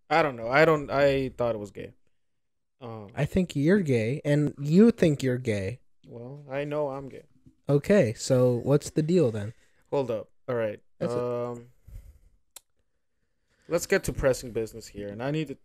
I don't know. I don't. I thought it was gay. I think you're gay, and you think you're gay. Well, I know I'm gay. Okay, so what's the deal then? Hold up. All right. That's it. Let's get to pressing business here, and I need to.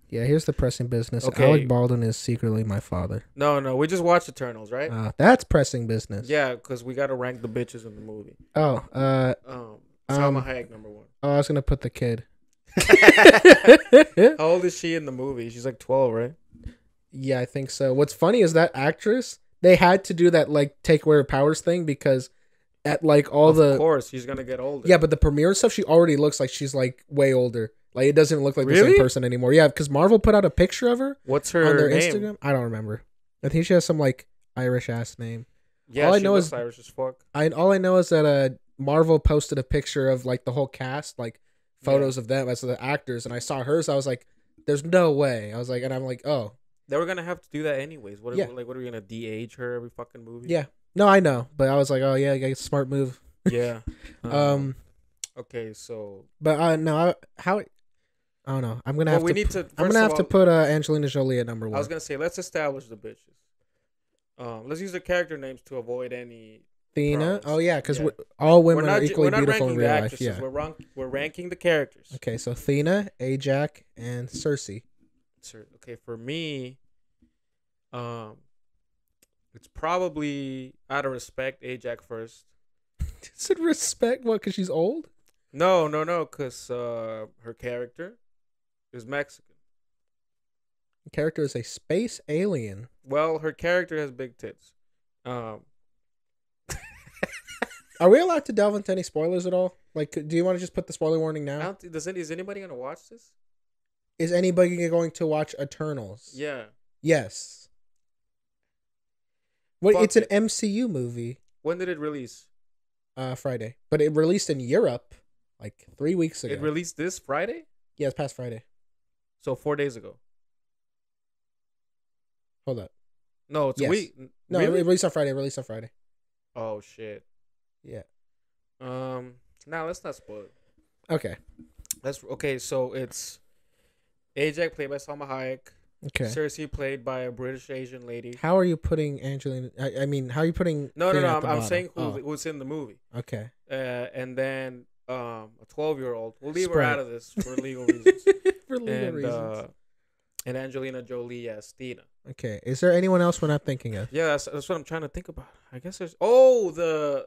Yeah, here's the pressing business. Okay. Alec Baldwin is secretly my father. No, we just watched Eternals, right? That's pressing business. Yeah, because we got to rank the bitches in the movie. Oh, Salma Hayek #1. Oh, I was gonna put the kid. How old is she in the movie? She's like 12, right? Yeah, I think so. What's funny is that actress, they had to do that like take away her powers thing because at like all Of course, she's gonna get older. yeah, but the premiere stuff, she already looks like she's like way older. Like it doesn't look like the same person anymore. Yeah, because Marvel put out a picture of her. What's her on their name? Instagram? I don't remember. I think she has some like Irish ass name. Yeah, all I she know looks is Irish as fuck. all I know is that Marvel posted a picture of like the whole cast, like photos of them as the actors, and I saw hers. I was like, "There's no way." I was like, and I'm like, "Oh." They were gonna have to do that anyways. What are we gonna de-age her every fucking movie? Yeah. No, I know, but I was like, "Oh yeah, smart move." Yeah. Okay, so. But no, how? I don't know. I'm gonna have to. I'm gonna have to put Angelina Jolie at #1. I was gonna say let's establish the bitches. Let's use the character names to avoid any. Thena. Oh yeah, because all women are equally beautiful in real life. Actresses. Yeah. We're ranking the characters. Okay, so Thena, Ajax, and Cersei. Okay, for me, it's probably out of respect Ajax first. Is it respect? What? Because she's old? No. Because her character is Mexican. The character is a space alien. Well, her character has big tits. Are we allowed to delve into any spoilers at all? Like, do you want to just put the spoiler warning now? Is anybody gonna watch this? Is anybody going to watch Eternals? Yeah. Yes. It's an MCU movie. When did it release? Friday. But it released in Europe like 3 weeks ago. It released this Friday? Yeah, it's past Friday. So 4 days ago. Hold up. No, it's a week. No, really? It released on Friday. Oh shit. Yeah. Now let's not spoil it. Okay. So it's Ajax played by Salma Hayek. Okay. Cersei played by a British Asian lady. How are you putting Angelina? I mean, how are you putting? No. I'm saying who's in the movie. Okay. And then a 12-year-old. We'll leave her out of this for legal reasons. reasons. And Angelina Jolie as Thena. Okay. Is there anyone else we're not thinking of? Yeah, that's what I'm trying to think about. I guess there's the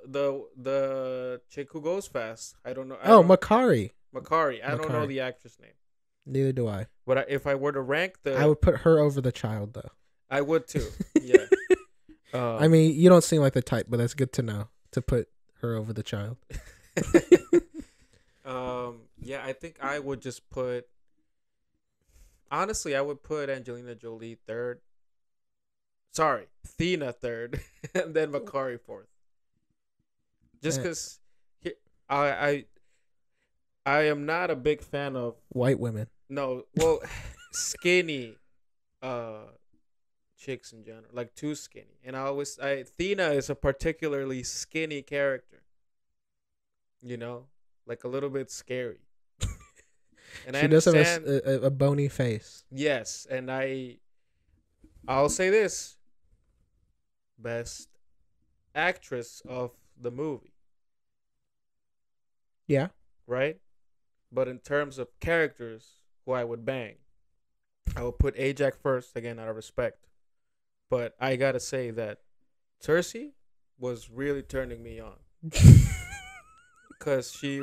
chick who goes fast. I don't know. Makari. I don't know the actress name. Neither do I. But if I were to rank I would put her over the child though. I would too. Yeah. I mean, you don't seem like the type, but that's good to know to put her over the child. Yeah, I think I would just put. Honestly, I would put Angelina Jolie third. Sorry, Thena third, and then Makari fourth. Just because I am not a big fan of white women. No, well, skinny chicks in general, like too skinny. And Thena is a particularly skinny character. You know, like a little bit scary. And she does have a bony face. Yes, and I'll say this: best actress of the movie. Yeah. Right? But in terms of characters who I would bang, I would put Ajax first, again, out of respect. But I gotta say that Cersei was really turning me on. Because she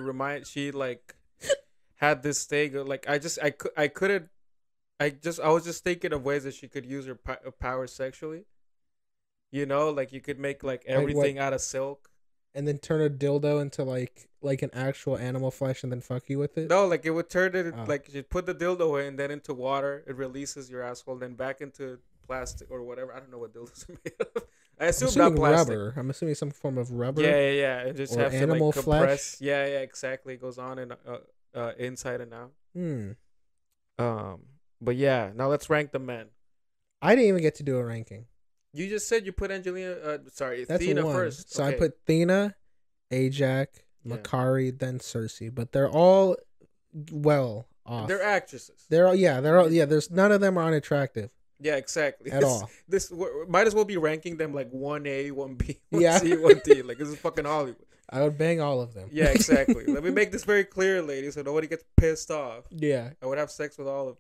had this thing of, like, I was just thinking of ways that she could use her power sexually. You know, like you could make like everything out of silk. And then turn a dildo into like an actual animal flesh and then fuck you with it? No, like it would turn it like you put the dildo in, then into water, it releases your asshole, then back into plastic or whatever. I don't know what dildos are made of. I assume not plastic. Rubber. I'm assuming some form of rubber. Yeah. It just has animal to like compress. Flesh. Yeah, exactly. It goes on and inside and out. But yeah, now let's rank the men. I didn't even get to do a ranking. You just said you put That's Thena one. first. So okay. I put Thena, Ajax, Makari, then Cersei. But they're all well off. They're actresses. They're all there's none of them are unattractive. Yeah, exactly. At all. This might as well be ranking them like 1A, 1B, 1C, Yeah. 1D. Like, this is fucking Hollywood. I would bang all of them. Yeah, exactly. Let me make this very clear, ladies, so nobody gets pissed off. Yeah. I would have sex with all of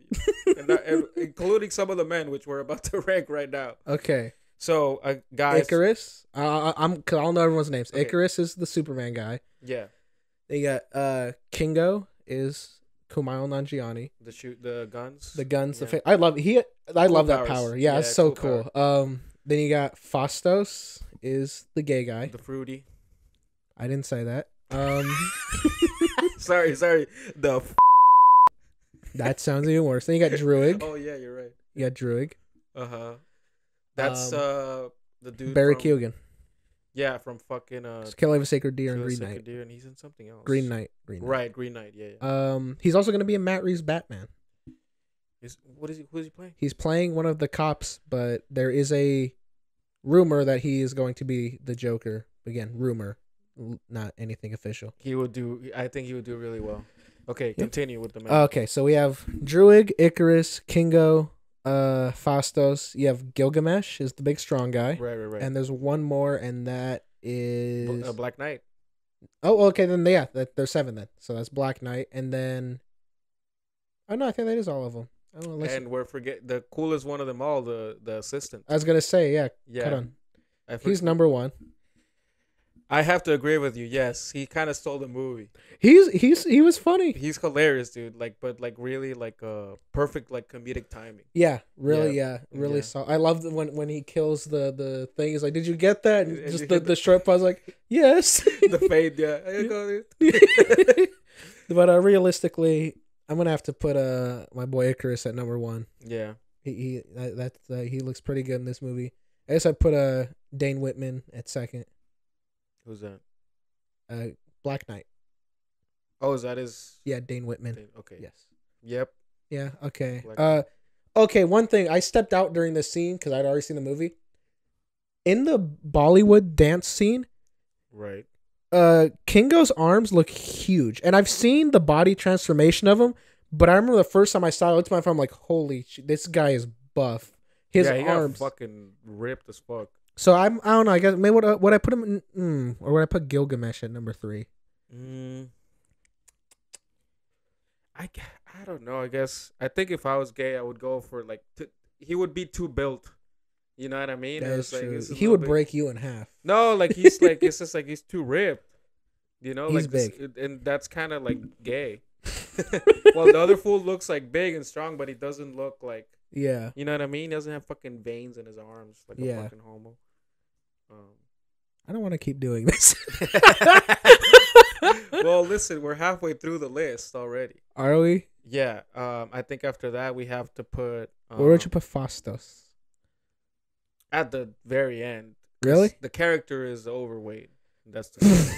you, including some of the men, which we're about to rank right now. Okay. So, guys. Icarus. Cause I'll know everyone's names. Okay. Icarus is the Superman guy. Yeah. They got Kingo is Kumail Nanjiani. The guns. The guns. Yeah. I love love that powers. power. Yeah, it's so cool. Then you got Fastos is the gay guy. The fruity. I didn't say that. Sorry. That sounds even worse. Then you got Druig. Oh yeah, you're right. You got Druig. That's the dude. Barry from, Keoghan. Yeah, from fucking Kill of a Sacred Deer and Kill a Green Sacred Knight. Deer, and he's in something else. Green Knight. Right, Green Knight. Yeah. He's also gonna be in Matt Reeves' Batman. Who is he playing? He's playing one of the cops, but there is a rumor that he is going to be the Joker. Again, rumor, not anything official. I think he would do really well. Okay, continue with the man. Okay, so we have Druig, Icarus, Kingo, Fastos. You have Gilgamesh is the big strong guy. Right. And there's one more, and that is Black Knight. Oh, okay, then there's 7 then. So that's Black Knight, and then I think that is all of them. And we're the coolest one of them all, the assistant. I was gonna say, yeah. Hold on. He's number 1. I have to agree with you. Yes, he kind of stole the movie. He was funny. He's hilarious, dude. But really perfect comedic timing. Yeah, really, really. So I love when he kills the thing. He's like, "Did you get that?" And just the short pause, like, "Yes." The fade, yeah. I got it. But realistically, I'm gonna have to put my boy Icarus at number 1. Yeah, he looks pretty good in this movie. I guess I put Dane Whitman at 2nd. Who's that? Black Knight. Oh, is that his? Yeah, Dane Whitman. Okay. Yes. Yep. Yeah. Okay. Okay. One thing, I stepped out during this scene because I'd already seen the movie. In the Bollywood dance scene, right? Kingo's arms look huge, and I've seen the body transformation of him. But I remember the first time I saw it, I looked at my phone, I'm like, "Holy shit, this guy is buff." His arms got fucking ripped as fuck. So I don't know. I guess maybe would I put him in, or would I put Gilgamesh at number 3? I don't know. I guess I think if I was gay, I would go for he would be too built. You know what I mean? That is true. He would break you in half. No, he's it's just he's too ripped. You know, he's big, and that's kind of gay. Well, the other fool looks big and strong, but he doesn't look like. Yeah. You know what I mean? He doesn't have fucking veins in his arms a fucking homo. I don't want to keep doing this. Well, listen, we're halfway through the list already. Are we? Yeah. I think after that we have to put. Where would you put Fastos? At the very end. Really? The character is overweight. That's the.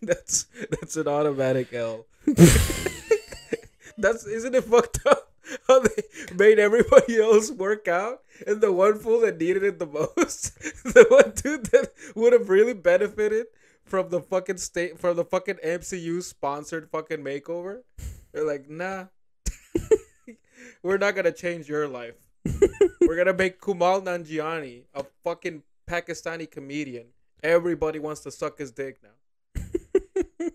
That's an automatic L. Isn't it fucked up how they made everybody else work out, and the one fool that needed it the most, the one dude that would have really benefited from the fucking MCU sponsored fucking makeover, they're like, nah, we're not gonna change your life. We're gonna make Kumail Nanjiani a fucking Pakistani comedian. Everybody wants to suck his dick now.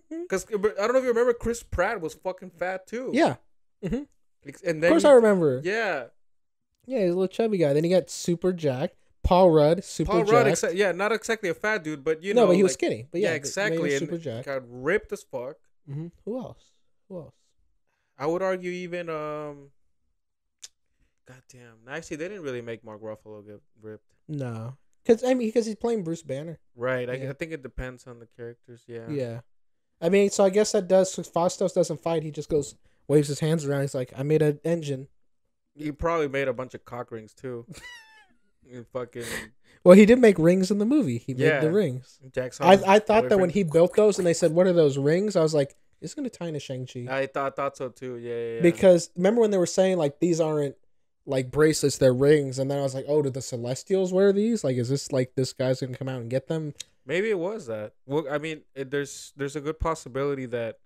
Because I don't know if you remember, Chris Pratt was fucking fat too. Yeah. Mm-hmm. And then of course I remember. Yeah. Yeah, he's a little chubby guy. Then he got super jacked. Paul Rudd, super jacked. Not exactly a fat dude, but you know. No, but he was skinny. But yeah, exactly. And super jacked. Got ripped as fuck. Mm-hmm. Who else? I would argue even goddamn. Actually, they didn't really make Mark Ruffalo get ripped. No, because he's playing Bruce Banner. Right. I think it depends on the characters. Yeah. Yeah. I mean, so I guess that does. Fastos doesn't fight. He just goes, waves his hands around. He's like, "I made an engine." He probably made a bunch of cock rings too. Fucking. Well, he did make rings in the movie. He made the rings. I thought that when he built those and they said, "What are those rings?" I was like, "It's gonna tie into Shang-Chi." I thought so too. Yeah. Because remember when they were saying these aren't like bracelets, their rings, and then I was like, oh, did the Celestials wear these? Like, is this like this guy's gonna come out and get them? Maybe it was that. Well, I mean, there's a good possibility that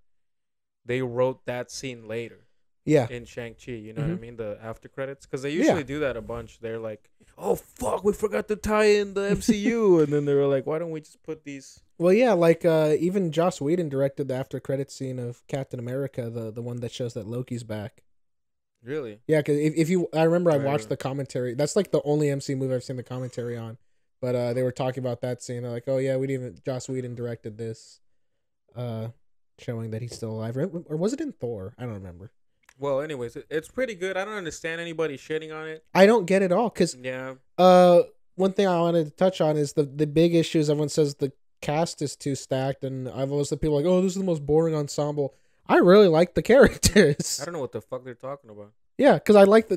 they wrote that scene later. Yeah. In Shang-Chi, you know what I mean? The after credits, because they usually do that a bunch. They're like, "Oh fuck, we forgot to tie in the MCU," and then they were like, "Why don't we just put these?" Well, yeah, like even Joss Whedon directed the after credits scene of Captain America, the one that shows that Loki's back. Really? Yeah, because if you, I remember I watched the commentary. That's like the only MCU movie I've seen the commentary on. But they were talking about that scene. They're like, "Oh yeah, we didn't even Joss Whedon directed this, showing that he's still alive." Or was it in Thor? I don't remember. Well, anyways, it's pretty good. I don't understand anybody shitting on it. I don't get it all because yeah. One thing I wanted to touch on is the big issues. Everyone says the cast is too stacked, and I've always had people like, "Oh, this is the most boring ensemble." I really like the characters. I don't know what the fuck they're talking about. Yeah, because I like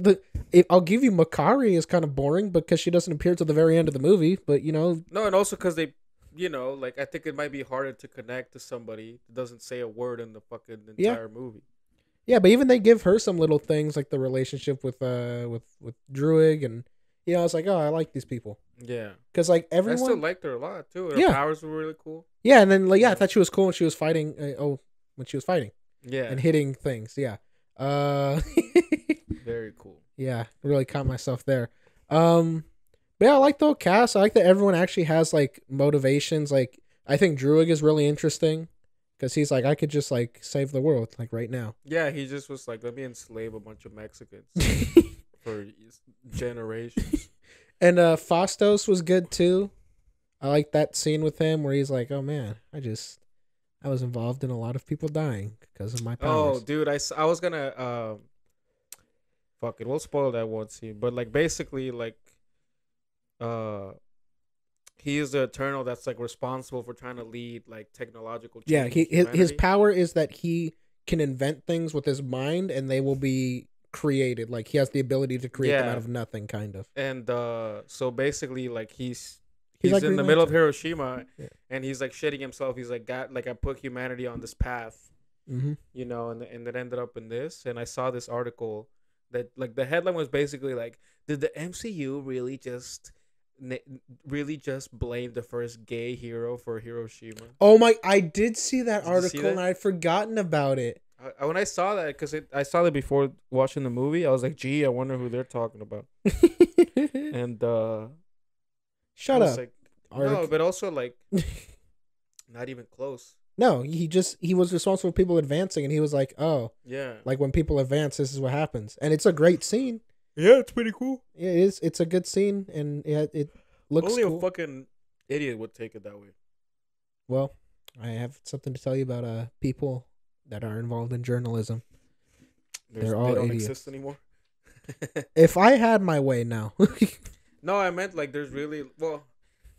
I'll give you Makari is kind of boring because she doesn't appear till the very end of the movie, but you know. No, and also because they, you know, like I think it might be harder to connect to somebody that doesn't say a word in the fucking entire movie. Yeah, but even they give her some little things like the relationship with Druig, and you know, I was like, oh, I like these people. Yeah, because like everyone, I still liked her a lot too. Her powers were really cool. Yeah, and then like I thought she was cool when she was fighting. When she was fighting. Yeah, and hitting things. Yeah, very cool. Yeah, really caught myself there. But yeah, I like the whole cast. I like that everyone actually has like motivations. Like I think Druig is really interesting. Because he's like, I could just like save the world like right now. Yeah, he just was like, let me enslave a bunch of Mexicans for generations. And Fastos was good too. I like that scene with him where he's like, oh man, I was involved in a lot of people dying because of my powers. Oh, dude, I was gonna fuck it, we'll spoil that one scene, but like basically like he is the Eternal that's like responsible for trying to lead like technological change. Yeah, his power is that he can invent things with his mind and they will be created. Like he has the ability to create them out of nothing, kind of. And so basically, like he's like in the middle of Hiroshima, and he's like shitting himself. He's like, God, like I put humanity on this path, you know, and it ended up in this. And I saw this article that like the headline was basically like, did the MCU really just blame the first gay hero for Hiroshima? Oh my, I did see that article and I'd forgotten about it. When I saw that, because I saw that before watching the movie, I was like, gee, I wonder who they're talking about. And shut up. Like, no, but also like not even close. No, he was responsible for people advancing, and he was like, oh yeah, like when people advance, this is what happens. And it's a great scene. Yeah, it's pretty cool. Yeah, it is. It's a good scene, and it looks only cool. A fucking idiot would take it that way. Well, I have something to tell you about people that are involved in journalism. They don't exist anymore. If I had my way now. No, I meant like there's really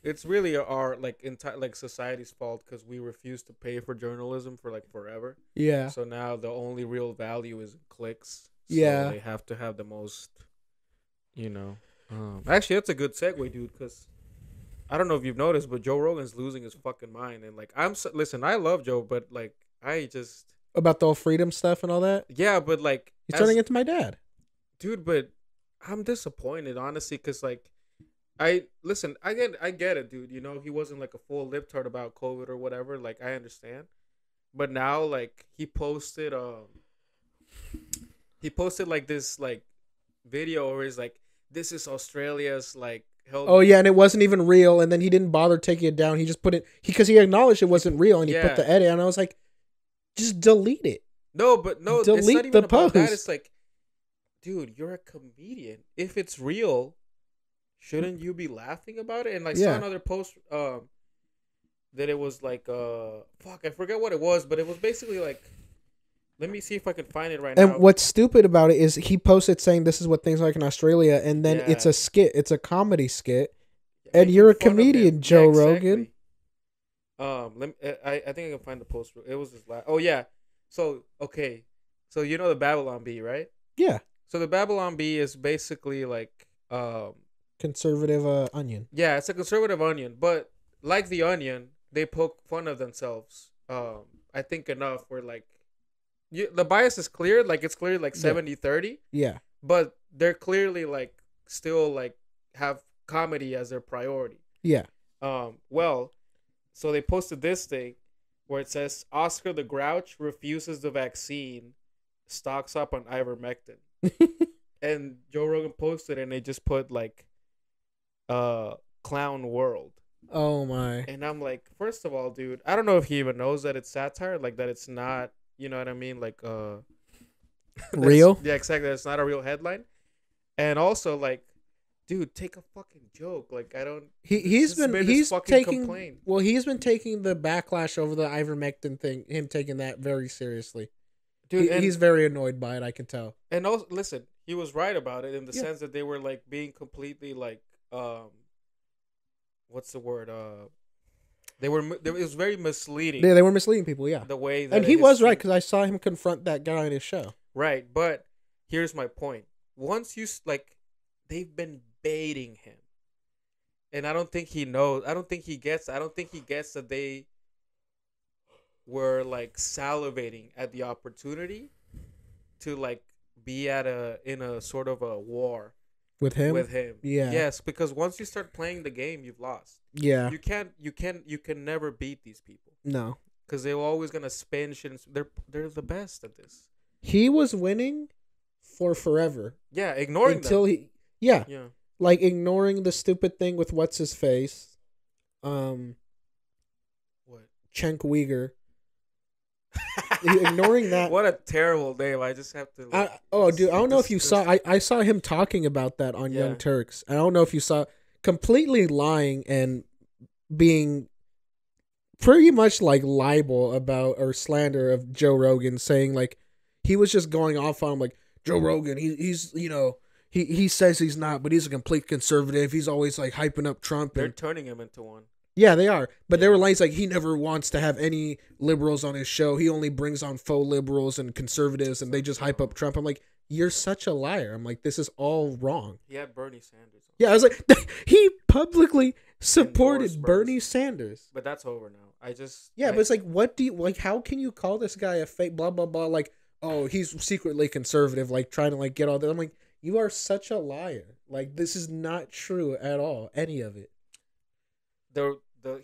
it's really our like like society's fault because we refuse to pay for journalism for like forever. Yeah. So now the only real value is clicks. So they have to have the most, you know. Actually, that's a good segue, dude, because I don't know if you've noticed, but Joe Rogan's losing his fucking mind. And, like, listen, I love Joe, but, like, I just... About the whole freedom stuff and all that? Yeah, but, like... He's turning into my dad. Dude, but I'm disappointed, honestly, because, like, I get it, dude. You know, he wasn't, like, a full libtard about COVID or whatever. Like, I understand. But now, like, he posted, like, this, like, video where he's like, this is Australia's, like, health. Oh, yeah, and it wasn't even real, and then he didn't bother taking it down. He just put it, because he acknowledged it wasn't real, and he put the edit, and I was like, just delete it. No, but no, delete it's not even the about post. that. It's like, dude, you're a comedian. If it's real, shouldn't you be laughing about it? And I saw another post, that it was like, fuck, I forget what it was, but it was basically like, let me see if I can find it right now. And what's stupid about it is he posted saying this is what things are like in Australia, and then it's a skit. It's a comedy skit. And you're a comedian, Joe Rogan. I think I can find the post. It was his last. Oh, yeah. So, okay. So, you know the Babylon Bee, right? Yeah. So, the Babylon Bee is basically like... conservative onion. Yeah, it's a conservative onion. But like the onion, they poke fun of themselves. I think enough where like... the bias is clear, like it's clear like 70-30. Yeah. but they're clearly like still like have comedy as their priority. Yeah. Well, so they posted this thing where it says Oscar the Grouch refuses the vaccine, stocks up on ivermectin. And Joe Rogan posted and they just put like clown world. Oh my. And I'm like, first of all, dude, I don't know if he even knows that it's satire, like that it's not, you know what I mean, like real? Yeah, exactly. It's not a real headline. And also like, dude, take a fucking joke. Like I don't. He's taking complaint. Well, he's been taking the backlash over the ivermectin thing. Him taking that very seriously, dude. He's very annoyed by it. I can tell. And also, listen, he was right about it in the sense that they were like being completely like, what's the word? It was very misleading. Yeah, they were misleading people. Yeah, the way that. And he was right because I saw him confront that guy on his show. Right, but here's my point. Once you like, they've been baiting him, and I don't think he knows. I don't think he gets that they were like salivating at the opportunity to like be in a sort of a war with him. Yeah. Yes, because once you start playing the game, you've lost. Yeah. You can never beat these people. No. Because they're always gonna spin shit. And they're the best at this. He was winning for forever. Yeah, ignoring until them. He. Yeah. Yeah. Like ignoring the stupid thing with what's his face, what? Cenk Uyghur. Ignoring that. What a terrible name! I just have to. Like, dude, I don't know if you saw. I saw him talking about that on Young Turks. I don't know if you saw. Completely lying and being pretty much like libel about or slander of Joe Rogan, saying like he was just going off on him like Joe Rogan. He's you know. He says he's not, but he's a complete conservative. He's always like hyping up Trump. They're turning him into one. Yeah, they are. But they were like he never wants to have any liberals on his show. He only brings on faux liberals and conservatives, and they just hype up Trump. I'm like, you're such a liar. I'm like, this is all wrong. He had Bernie Sanders on. Yeah, I was like, he publicly supported Bernie Sanders. But that's over now. But it's like, what do you like? How can you call this guy a fake blah blah blah? Like, oh, he's secretly conservative, like trying to like get all that. I'm like, you are such a liar. Like, this is not true at all. Any of it.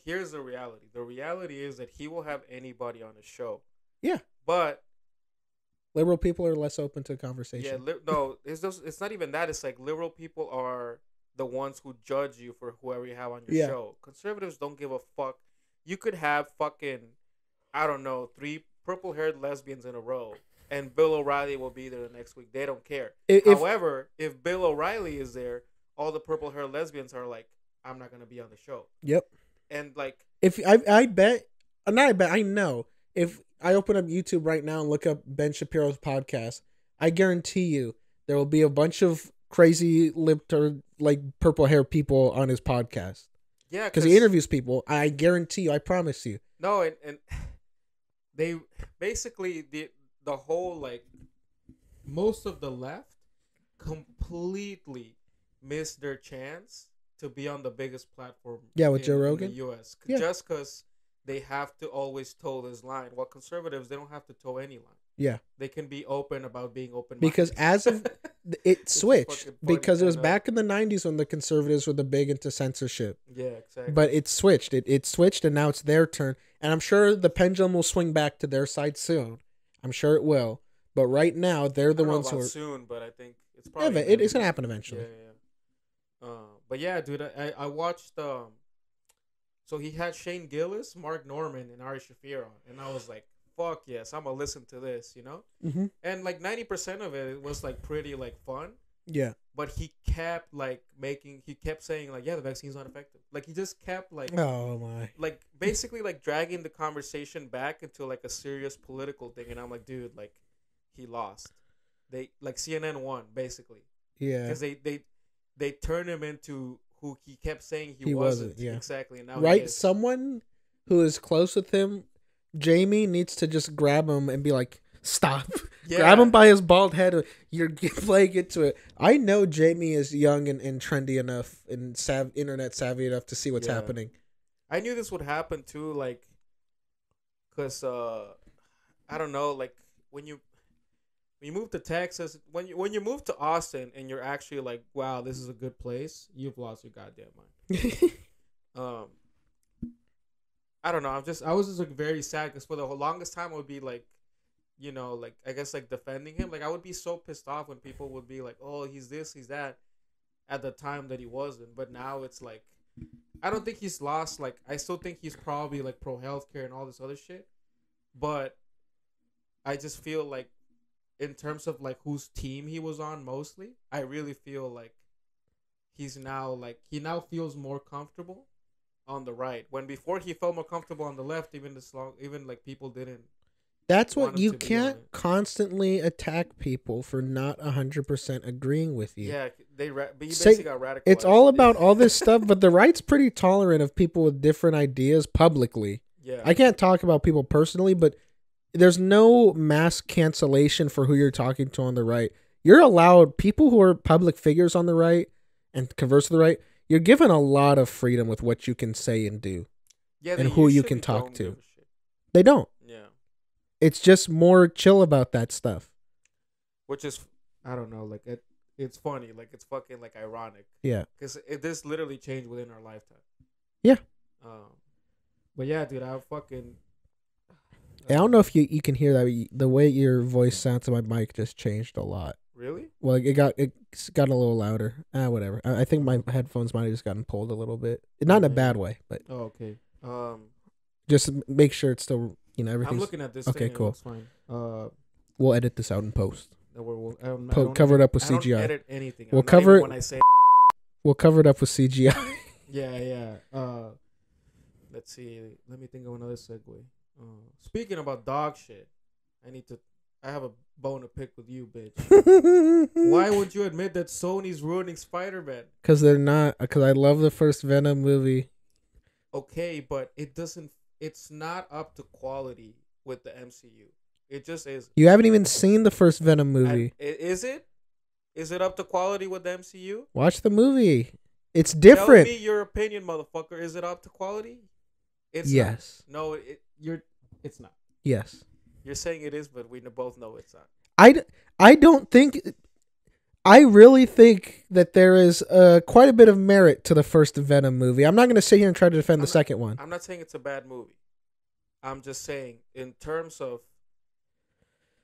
Here's the reality. The reality is that he will have anybody on his show. Yeah. But liberal people are less open to conversation. Yeah, it's not even that. It's like liberal people are the ones who judge you for whoever you have on your show. Conservatives don't give a fuck. You could have fucking, I don't know, 3 purple-haired lesbians in a row. And Bill O'Reilly will be there the next week. They don't care. However, if Bill O'Reilly is there, all the purple-haired lesbians are like, I'm not going to be on the show. Yep. And like... I know. If I open up YouTube right now and look up Ben Shapiro's podcast, I guarantee you there will be a bunch of crazy lipped or like purple-haired people on his podcast. Yeah. Because he interviews people. I guarantee you. I promise you. No, and they... Basically... The whole, like, most of the left completely missed their chance to be on the biggest platform. Yeah, with Joe Rogan? In the U.S. Yeah. Just because they have to always toe this line. While conservatives, they don't have to toe any line. Yeah. They can be open about being open-minded. Because as of... it switched. Because it was back in the 90s when the conservatives were the big into censorship. Yeah, exactly. But it switched. It switched, and now it's their turn. And I'm sure the pendulum will swing back to their side soon. I'm sure it will, but right now they're the ones who are soon. But I think it's probably it's gonna happen eventually. Yeah. But yeah, dude, I watched. So he had Shane Gillis, Mark Norman, and Ari Shaffir on, and I was like, "Fuck yes, I'm gonna listen to this," you know. Mm-hmm. And like 90% of it was like pretty like fun. Yeah. But he kept saying like, yeah, the vaccine's not effective. Like he just kept like, oh my, like basically like dragging the conversation back into like a serious political thing. And I'm like, dude, like he lost. They like CNN won basically. Yeah. Because they turned him into who he kept saying he wasn't. Yeah. Exactly. And now right. Someone who is close with him, Jamie, needs to just grab him and be like, stop. Yeah. Grab him by his bald head. You're playing into it. I know Jamie is young and trendy enough and internet savvy enough to see what's happening. I knew this would happen too, like, because, I don't know, like, when you... when you move to Texas, when you move to Austin and you're actually like, wow, this is a good place, you've lost your goddamn mind. um, I don't know. I was just like very sad because for the longest time I would be like, like I guess like defending him. Like I would be so pissed off when people would be like, oh, he's this, he's that, at the time that he wasn't. But now it's like, I don't think he's lost. Like I still think he's probably like pro healthcare and all this other shit. But I just feel like, in terms of like whose team he was on mostly, I really feel like he now feels more comfortable on the right, when before he felt more comfortable on the left. Even like people didn't. That's what you can't constantly attack people for not 100% agreeing with you. Yeah, he basically got radicalized. It's all about all this stuff, but the right's pretty tolerant of people with different ideas publicly. Yeah, I can't talk about people personally, but there's no mass cancellation for who you're talking to on the right. You're allowed, people who are public figures on the right and converse to the right, you're given a lot of freedom with what you can say and do. Yeah, and who you can talk to. They don't. Yeah. It's just more chill about that stuff. Which is, I don't know, like it's funny, like it's fucking like ironic. Yeah. Because this literally changed within our lifetime. Yeah. But yeah, dude, I fucking... I don't know if you can hear that. The way your voice sounds to my mic just changed a lot. Really? Well, it got a little louder. Whatever. I think my headphones might have just gotten pulled a little bit. Not in a bad way, but... Oh, okay. Just make sure it's still, everything's... I'm looking at this okay, thing. cool. It's fine. We'll edit this out in post. Cover it up with CGI. I don't edit anything. We'll cover it when I say... We'll cover it up with CGI. Yeah. Let's see. Let me think of another segue. Speaking about dog shit, I have a bone to pick with you, bitch. Why would you admit that Sony's ruining Spider-Man? Because they're not. Because I love the first Venom movie. Okay, but it's not up to quality with the MCU. It just is. You haven't even seen the first Venom movie. Is it? Is it up to quality with the MCU? Watch the movie. It's different. Tell me your opinion, motherfucker. Is it up to quality? It's yes. Not. No, it's not. Yes. You're saying it is, but we both know it's not. I don't think... I really think that there is quite a bit of merit to the first Venom movie. I'm not going to sit here and try to defend the second one. I'm not saying it's a bad movie. I'm just saying, in terms of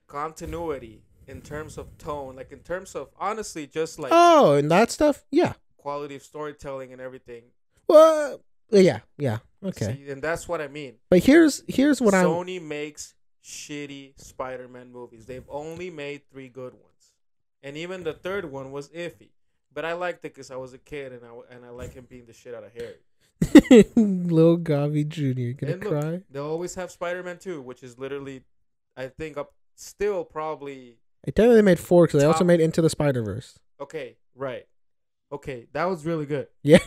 continuity, in terms of tone, like in terms of, honestly, just like... Oh, and that stuff? Yeah. Quality of storytelling and everything. Well, yeah. Okay. See, and that's what I mean. But here's what Sony makes shitty Spider-Man movies. They've only made 3 good ones. And even the third one was iffy. But I liked it because I was a kid and I like him being the shit out of Harry. Little Gavi Jr. Gonna cry? They'll always have Spider-Man 2, which is literally, I think, still probably... I tell you they made 4 because they also made Into the Spider-Verse. Okay, right. Okay, that was really good. Yeah.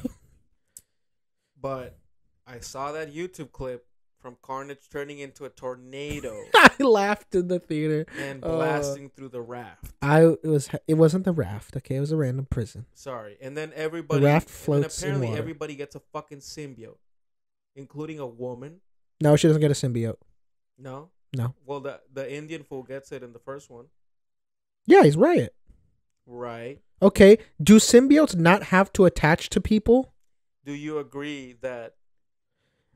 But I saw that YouTube clip from Carnage turning into a tornado. I laughed in the theater. And blasting through the raft. It wasn't the raft, okay? It was a random prison. Sorry. And then everybody... The raft floats apparently in water. Everybody gets a fucking symbiote. Including a woman. No, she doesn't get a symbiote. No? No. Well, the Indian fool gets it in the first one. Yeah, he's Riot. Right. Okay, do symbiotes not have to attach to people? Do you agree that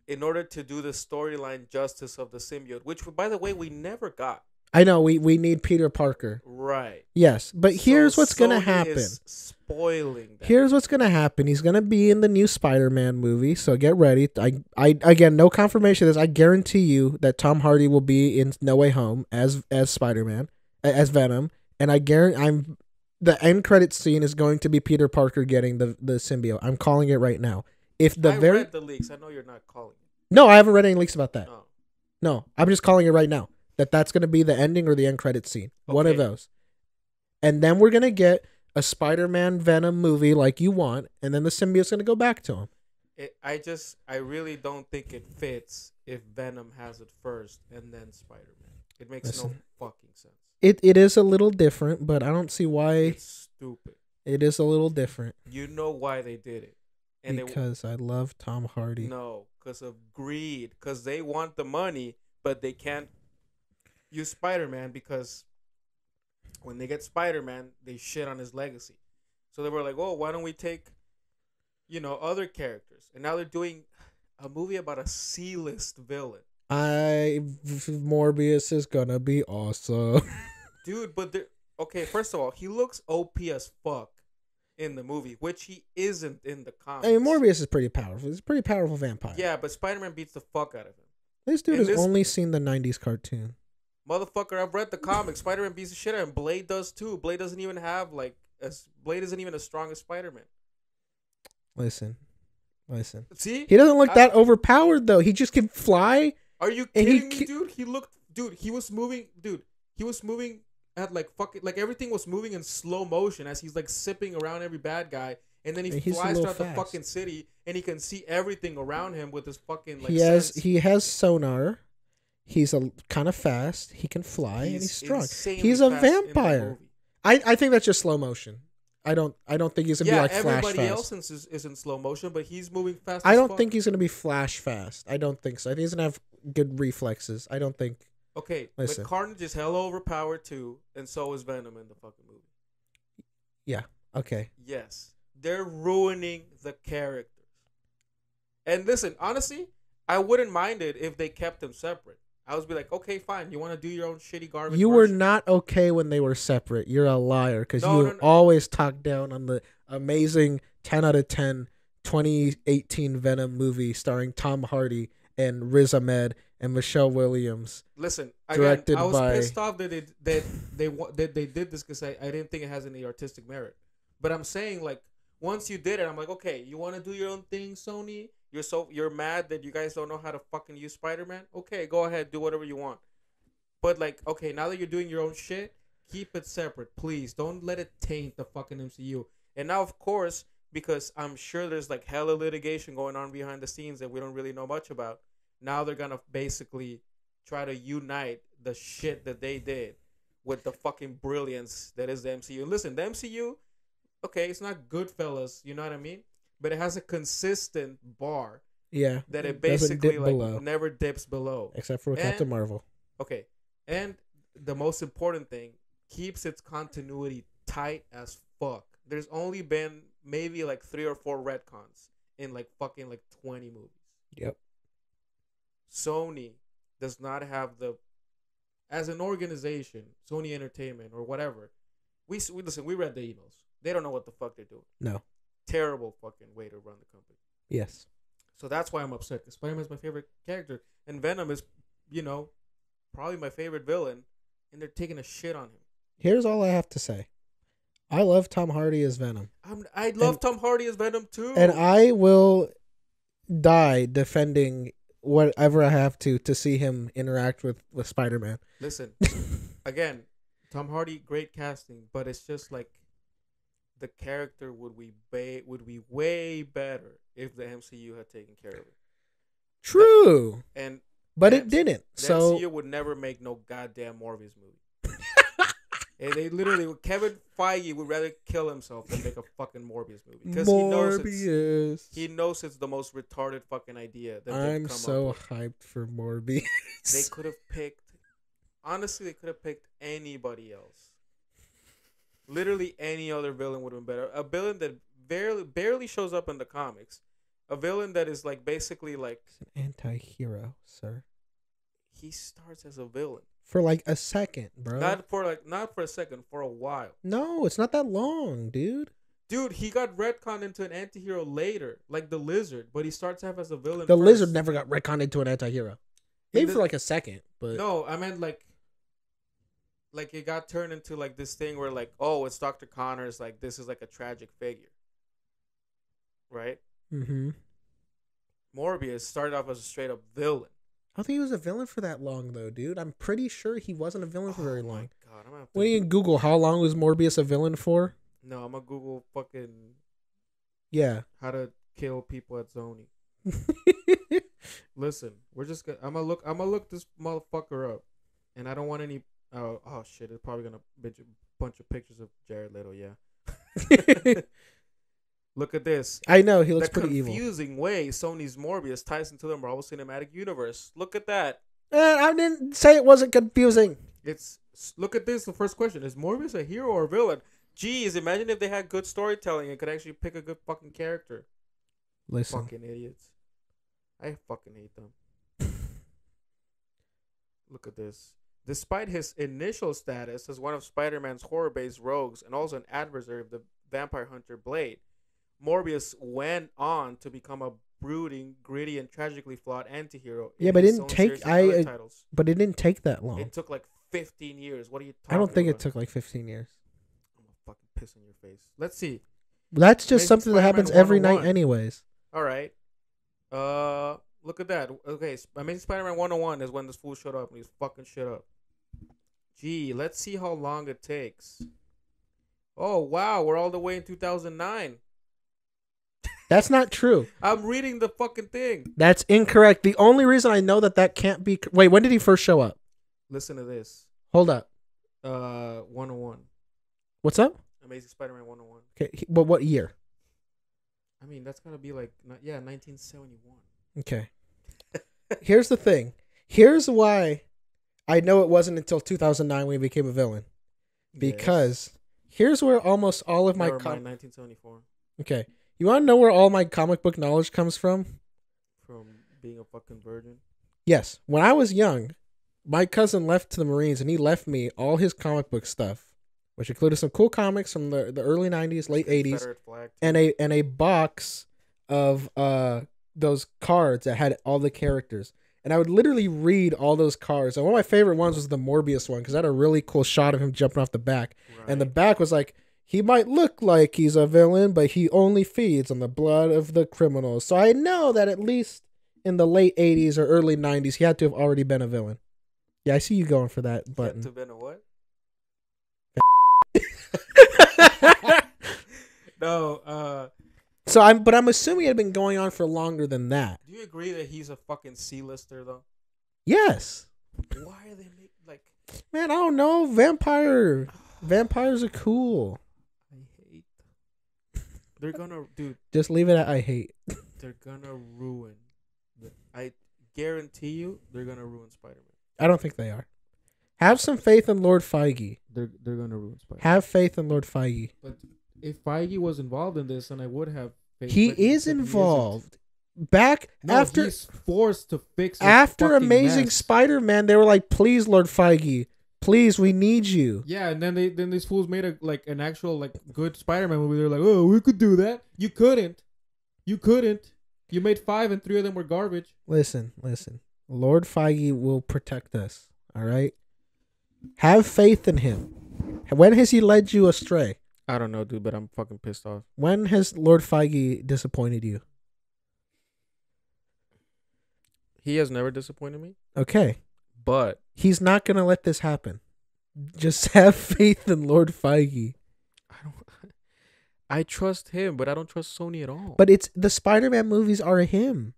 in order to do the storyline justice of the symbiote, which, by the way, we never got. I know, we need Peter Parker. Right. Yes, but here's what's going to happen. Is spoiling that. Here's what's going to happen. He's going to be in the new Spider-Man movie, so get ready. I again, no confirmation of this. I guarantee you that Tom Hardy will be in No Way Home as Spider-Man, as Venom, and the end credit scene is going to be Peter Parker getting the symbiote. I'm calling it right now. I read the leaks. I know you're not calling it. No, I haven't read any leaks about that. Oh. No, I'm just calling it right now. That's going to be the ending or the end credit scene. Okay. One of those. And then we're going to get a Spider-Man Venom movie like you want, and then the symbiote's going to go back to him. I really don't think it fits if Venom has it first and then Spider-Man. It makes no fucking sense. It is a little different, but I don't see why. It's stupid. It is a little different. You know why they did it. Because I love Tom Hardy. No, because of greed. Because they want the money, but they can't use Spider-Man because when they get Spider-Man, they shit on his legacy. So they were like, oh, why don't we take, other characters? And now they're doing a movie about a C-list villain. Morbius is gonna be awesome. Dude, but okay, first of all, he looks OP as fuck in the movie, which he isn't in the comics. I mean, Morbius is pretty powerful. He's a pretty powerful vampire. Yeah, but Spider-Man beats the fuck out of him. This dude has only seen the 90s cartoon. Motherfucker, I've read the comics. Spider-Man beats the shit out of him. Blade does too. Blade doesn't even have Blade isn't even as strong as Spider-Man. Listen. See? He doesn't look that overpowered though. He just can fly. Are you kidding me, dude? He was moving at like everything was moving in slow motion as he's like sipping around every bad guy, and then he flies throughout the fucking city, and he can see everything around him with his fucking like. He has sonar. He's kind of fast. He can fly, and he's strong. He's a vampire. I think that's just slow motion. I don't think he's gonna be like Flash fast. Everybody else is in slow motion, but he's moving fast. I don't think he's gonna be Flash fast. I don't think so. I think he's gonna have good reflexes. I don't think. Okay, but Carnage is hella overpowered too, and so is Venom in the fucking movie. Yeah. Okay. Yes, they're ruining the characters. And listen, honestly, I wouldn't mind it if they kept them separate. I would be like, okay, fine. You want to do your own shitty garbage? You were not okay when they were separate. You're a liar because you always talk down on the amazing 10 out of 10 2018 Venom movie starring Tom Hardy and Riz Ahmed and Michelle Williams. Listen, again, I was pissed off that they did this because I didn't think it has any artistic merit. But I'm saying, like, once you did it, I'm like, okay, you want to do your own thing, Sony? You're mad that you guys don't know how to fucking use Spider-Man? Okay, go ahead, do whatever you want. But like, okay, now that you're doing your own shit, keep it separate, please. Don't let it taint the fucking MCU. And now, of course, because I'm sure there's like hella litigation going on behind the scenes that we don't really know much about. Now they're gonna basically try to unite the shit that they did with the fucking brilliance that is the MCU. And listen, the MCU, okay, it's not Goodfellas, you know what I mean? But it has a consistent bar. Yeah. That it basically like never dips below. Except for Captain Marvel. Okay. And the most important thing, keeps its continuity tight as fuck. There's only been maybe like 3 or 4 retcons in like fucking like 20 movies. Yep. Sony does not have as an organization, Sony Entertainment or whatever. We listen, we read the emails. They don't know what the fuck they're doing. No. Terrible fucking way to run the company. Yes. So that's why I'm upset, because Spider-Man is my favorite character, and Venom is, probably my favorite villain, and they're taking a shit on him. Here's all I have to say. I love Tom Hardy as Venom. I love Tom Hardy as Venom too. And I will die defending whatever I have to see him interact with Spider-Man. Listen, again, Tom Hardy, great casting, but it's just like, the character would be way better if the MCU had taken care of it. True. But it didn't. The MCU would never make no goddamn Morbius movie. And they literally, Kevin Feige would rather kill himself than make a fucking Morbius movie, because he knows it's the most retarded fucking idea that I'm so hyped for Morbius. They could have picked anybody else. Literally any other villain would have been better. A villain that barely shows up in the comics. A villain that is like basically like an anti-hero, sir. He starts as a villain for like a second, bro. Not for a second, for a while. No, it's not that long, dude. Dude, he got retconned into an anti-hero later, like the Lizard, but he starts off as a villain. The Lizard never got retconned into an anti-hero. Maybe for like a second, but no, I meant like it got turned into like this thing where like, oh, it's Dr. Connors, like this is like a tragic figure. Right? Mm-hmm. Morbius started off as a straight up villain. I don't think he was a villain for that long though, dude. I'm pretty sure he wasn't a villain for very long. God, I'm gonna have to what do you Google? How long was Morbius a villain for? No, I'm gonna Google fucking how to kill people at Sony. Listen, we're just gonna I'm gonna look this motherfucker up. And I don't want any oh shit, it's probably gonna be a bunch of pictures of Jared Leto, yeah. Look at this. I know, he looks pretty evil. The confusing way Sony's Morbius ties into the Marvel Cinematic Universe. Look at that. I didn't say it wasn't confusing. It's Look at this. The first question: is Morbius a hero or a villain? Jeez, imagine if they had good storytelling and could actually pick a good fucking character. Listen. Fucking idiots. I fucking hate them. Look at this. Despite his initial status as one of Spider-Man's horror-based rogues and also an adversary of the vampire hunter Blade, Morbius went on to become a brooding, gritty, and tragically flawed anti-hero. Yeah, but it didn't take but it didn't take that long. It took like 15 years. What are you talking about? I don't think it took like 15 years. I'm gonna fucking piss on your face. Let's see. That's just something that happens every night anyways. All right. Look at that. Okay, Amazing Spider-Man 101 is when this fool showed up and he's fucking shit up. Gee, let's see how long it takes. Oh, wow, we're all the way in 2009. That's not true. I'm reading the fucking thing. That's incorrect. The only reason I know that can't be... Wait, when did he first show up? Listen to this. Hold up. 101. What's up? Amazing Spider-Man 101. Okay, but what year? I mean, that's gotta be like, 1971. Okay. Here's the thing. Here's why I know it wasn't until 2009 when he became a villain. Because here's where almost all of my... 1974. Okay. You want to know where all my comic book knowledge comes from? From being a fucking virgin? Yes. When I was young, my cousin left to the Marines and he left me all his comic book stuff, which included some cool comics from the early 90s, late 80s, and a box of those cards that had all the characters. And I would literally read all those cards. And one of my favorite ones was the Morbius one because I had a really cool shot of him jumping off the back. Right. And the back was like, he might look like he's a villain, but he only feeds on the blood of the criminals. So I know that at least in the late 80s or early 90s, he had to have already been a villain. Yeah, I see you going for that button. He had to have been a what? No, So I'm assuming it had been going on for longer than that. Do you agree that he's a fucking C-lister though? Yes. Why are they like? Man, I don't know. Vampires are cool. I hate. They're gonna, dude. Just leave it at I hate. They're gonna ruin. I guarantee you, they're gonna ruin Spider-Man. I don't think they are. Have some faith in Lord Feige. They're gonna ruin Spider-Man. Have faith in Lord Feige. But if Feige was involved in this, then I would have faith. He is involved. After he's forced to fix. After Amazing Spider-Man, they were like, "Please, Lord Feige, please, we need you." Yeah, and then these fools made an actual good Spider-Man movie. They're like, "Oh, we could do that." You couldn't. You made 5 and 3 of them were garbage. Listen. Lord Feige will protect us. All right. Have faith in him. When has he led you astray? I don't know, dude, but I'm fucking pissed off. When has Lord Feige disappointed you? He has never disappointed me. Okay. But he's not going to let this happen. Just have faith in Lord Feige. I trust him, but I don't trust Sony at all. But the Spider-Man movies are him.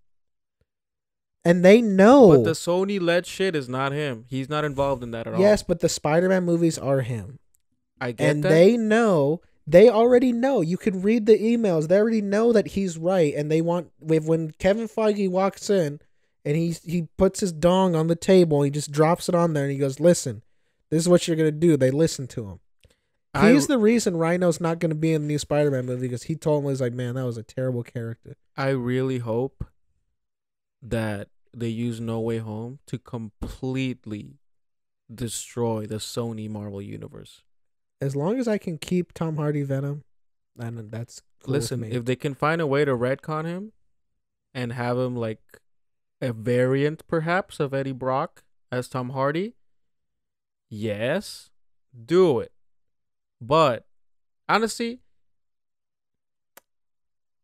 And they know. But the Sony-led shit is not him. He's not involved in that at all. Yes, but the Spider-Man movies are him. I get that. And they know. They already know. You can read the emails. They already know that he's right. And they want... When Kevin Feige walks in and he puts his dong on the table, he just drops it on there and he goes, "Listen, this is what you're going to do." They listen to him. He's the reason Rhino's not going to be in the new Spider-Man movie because he told him, he's like, "Man, that was a terrible character." I really hope that they use No Way Home to completely destroy the Sony Marvel universe. As long as I can keep Tom Hardy Venom, then that's cool. Listen, with me. if they can find a way to retcon him and have him like a variant perhaps of Eddie Brock as Tom Hardy, yes, do it. But honestly,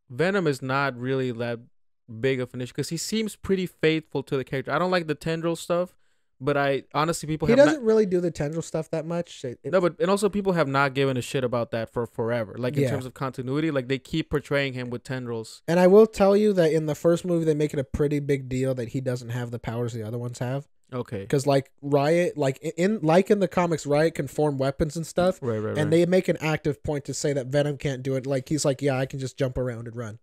Venom is not really that big of an issue because he seems pretty faithful to the character. I don't like the tendril stuff, but he doesn't really do the tendril stuff that much. And also people have not given a shit about that for forever. Like in terms of continuity, like they keep portraying him with tendrils. And I will tell you that in the first movie, they make it a pretty big deal that he doesn't have the powers the other ones have. Okay. Because Riot, in the comics, Riot can form weapons and stuff. Right. And they make an active point to say that Venom can't do it. Like he's like, "Yeah, I can just jump around and run."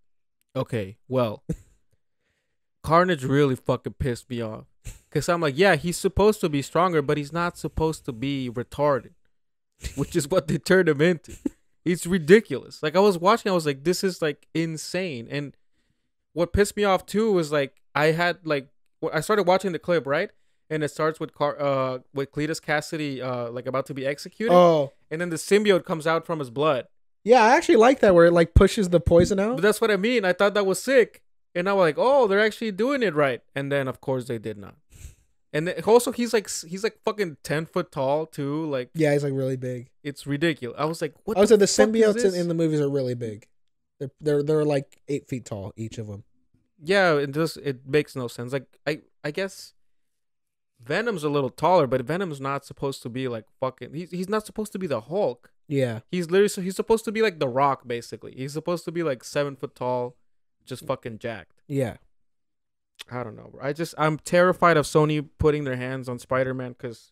Okay, well, Carnage really fucking pissed me off Because I'm like, yeah, he's supposed to be stronger, but he's not supposed to be retarded, which is what they turned him into. It's ridiculous. Like, I was watching, I was like, this is like insane. And what pissed me off too was like, I started watching the clip, right? And it starts with Cletus Cassidy like about to be executed. Oh. And then the symbiote comes out from his blood. Yeah, I actually like that where it like pushes the poison out. But that's what I mean. I thought that was sick. And I was like, oh, they're actually doing it right. And then of course they did not. And then also he's like fucking 10 foot tall too. Like, yeah, he's like really big. It's ridiculous. I was like, what? I was like, the symbiotes in the movies are really big. They're like 8 feet tall, each of them. Yeah, it makes no sense. Like I guess Venom's a little taller, but Venom's not supposed to be like fucking. He's not supposed to be the Hulk. Yeah, he's supposed to be like the Rock, basically. He's supposed to be like 7 foot tall, just fucking jacked. Yeah. I don't know. I'm terrified of Sony putting their hands on Spider-Man because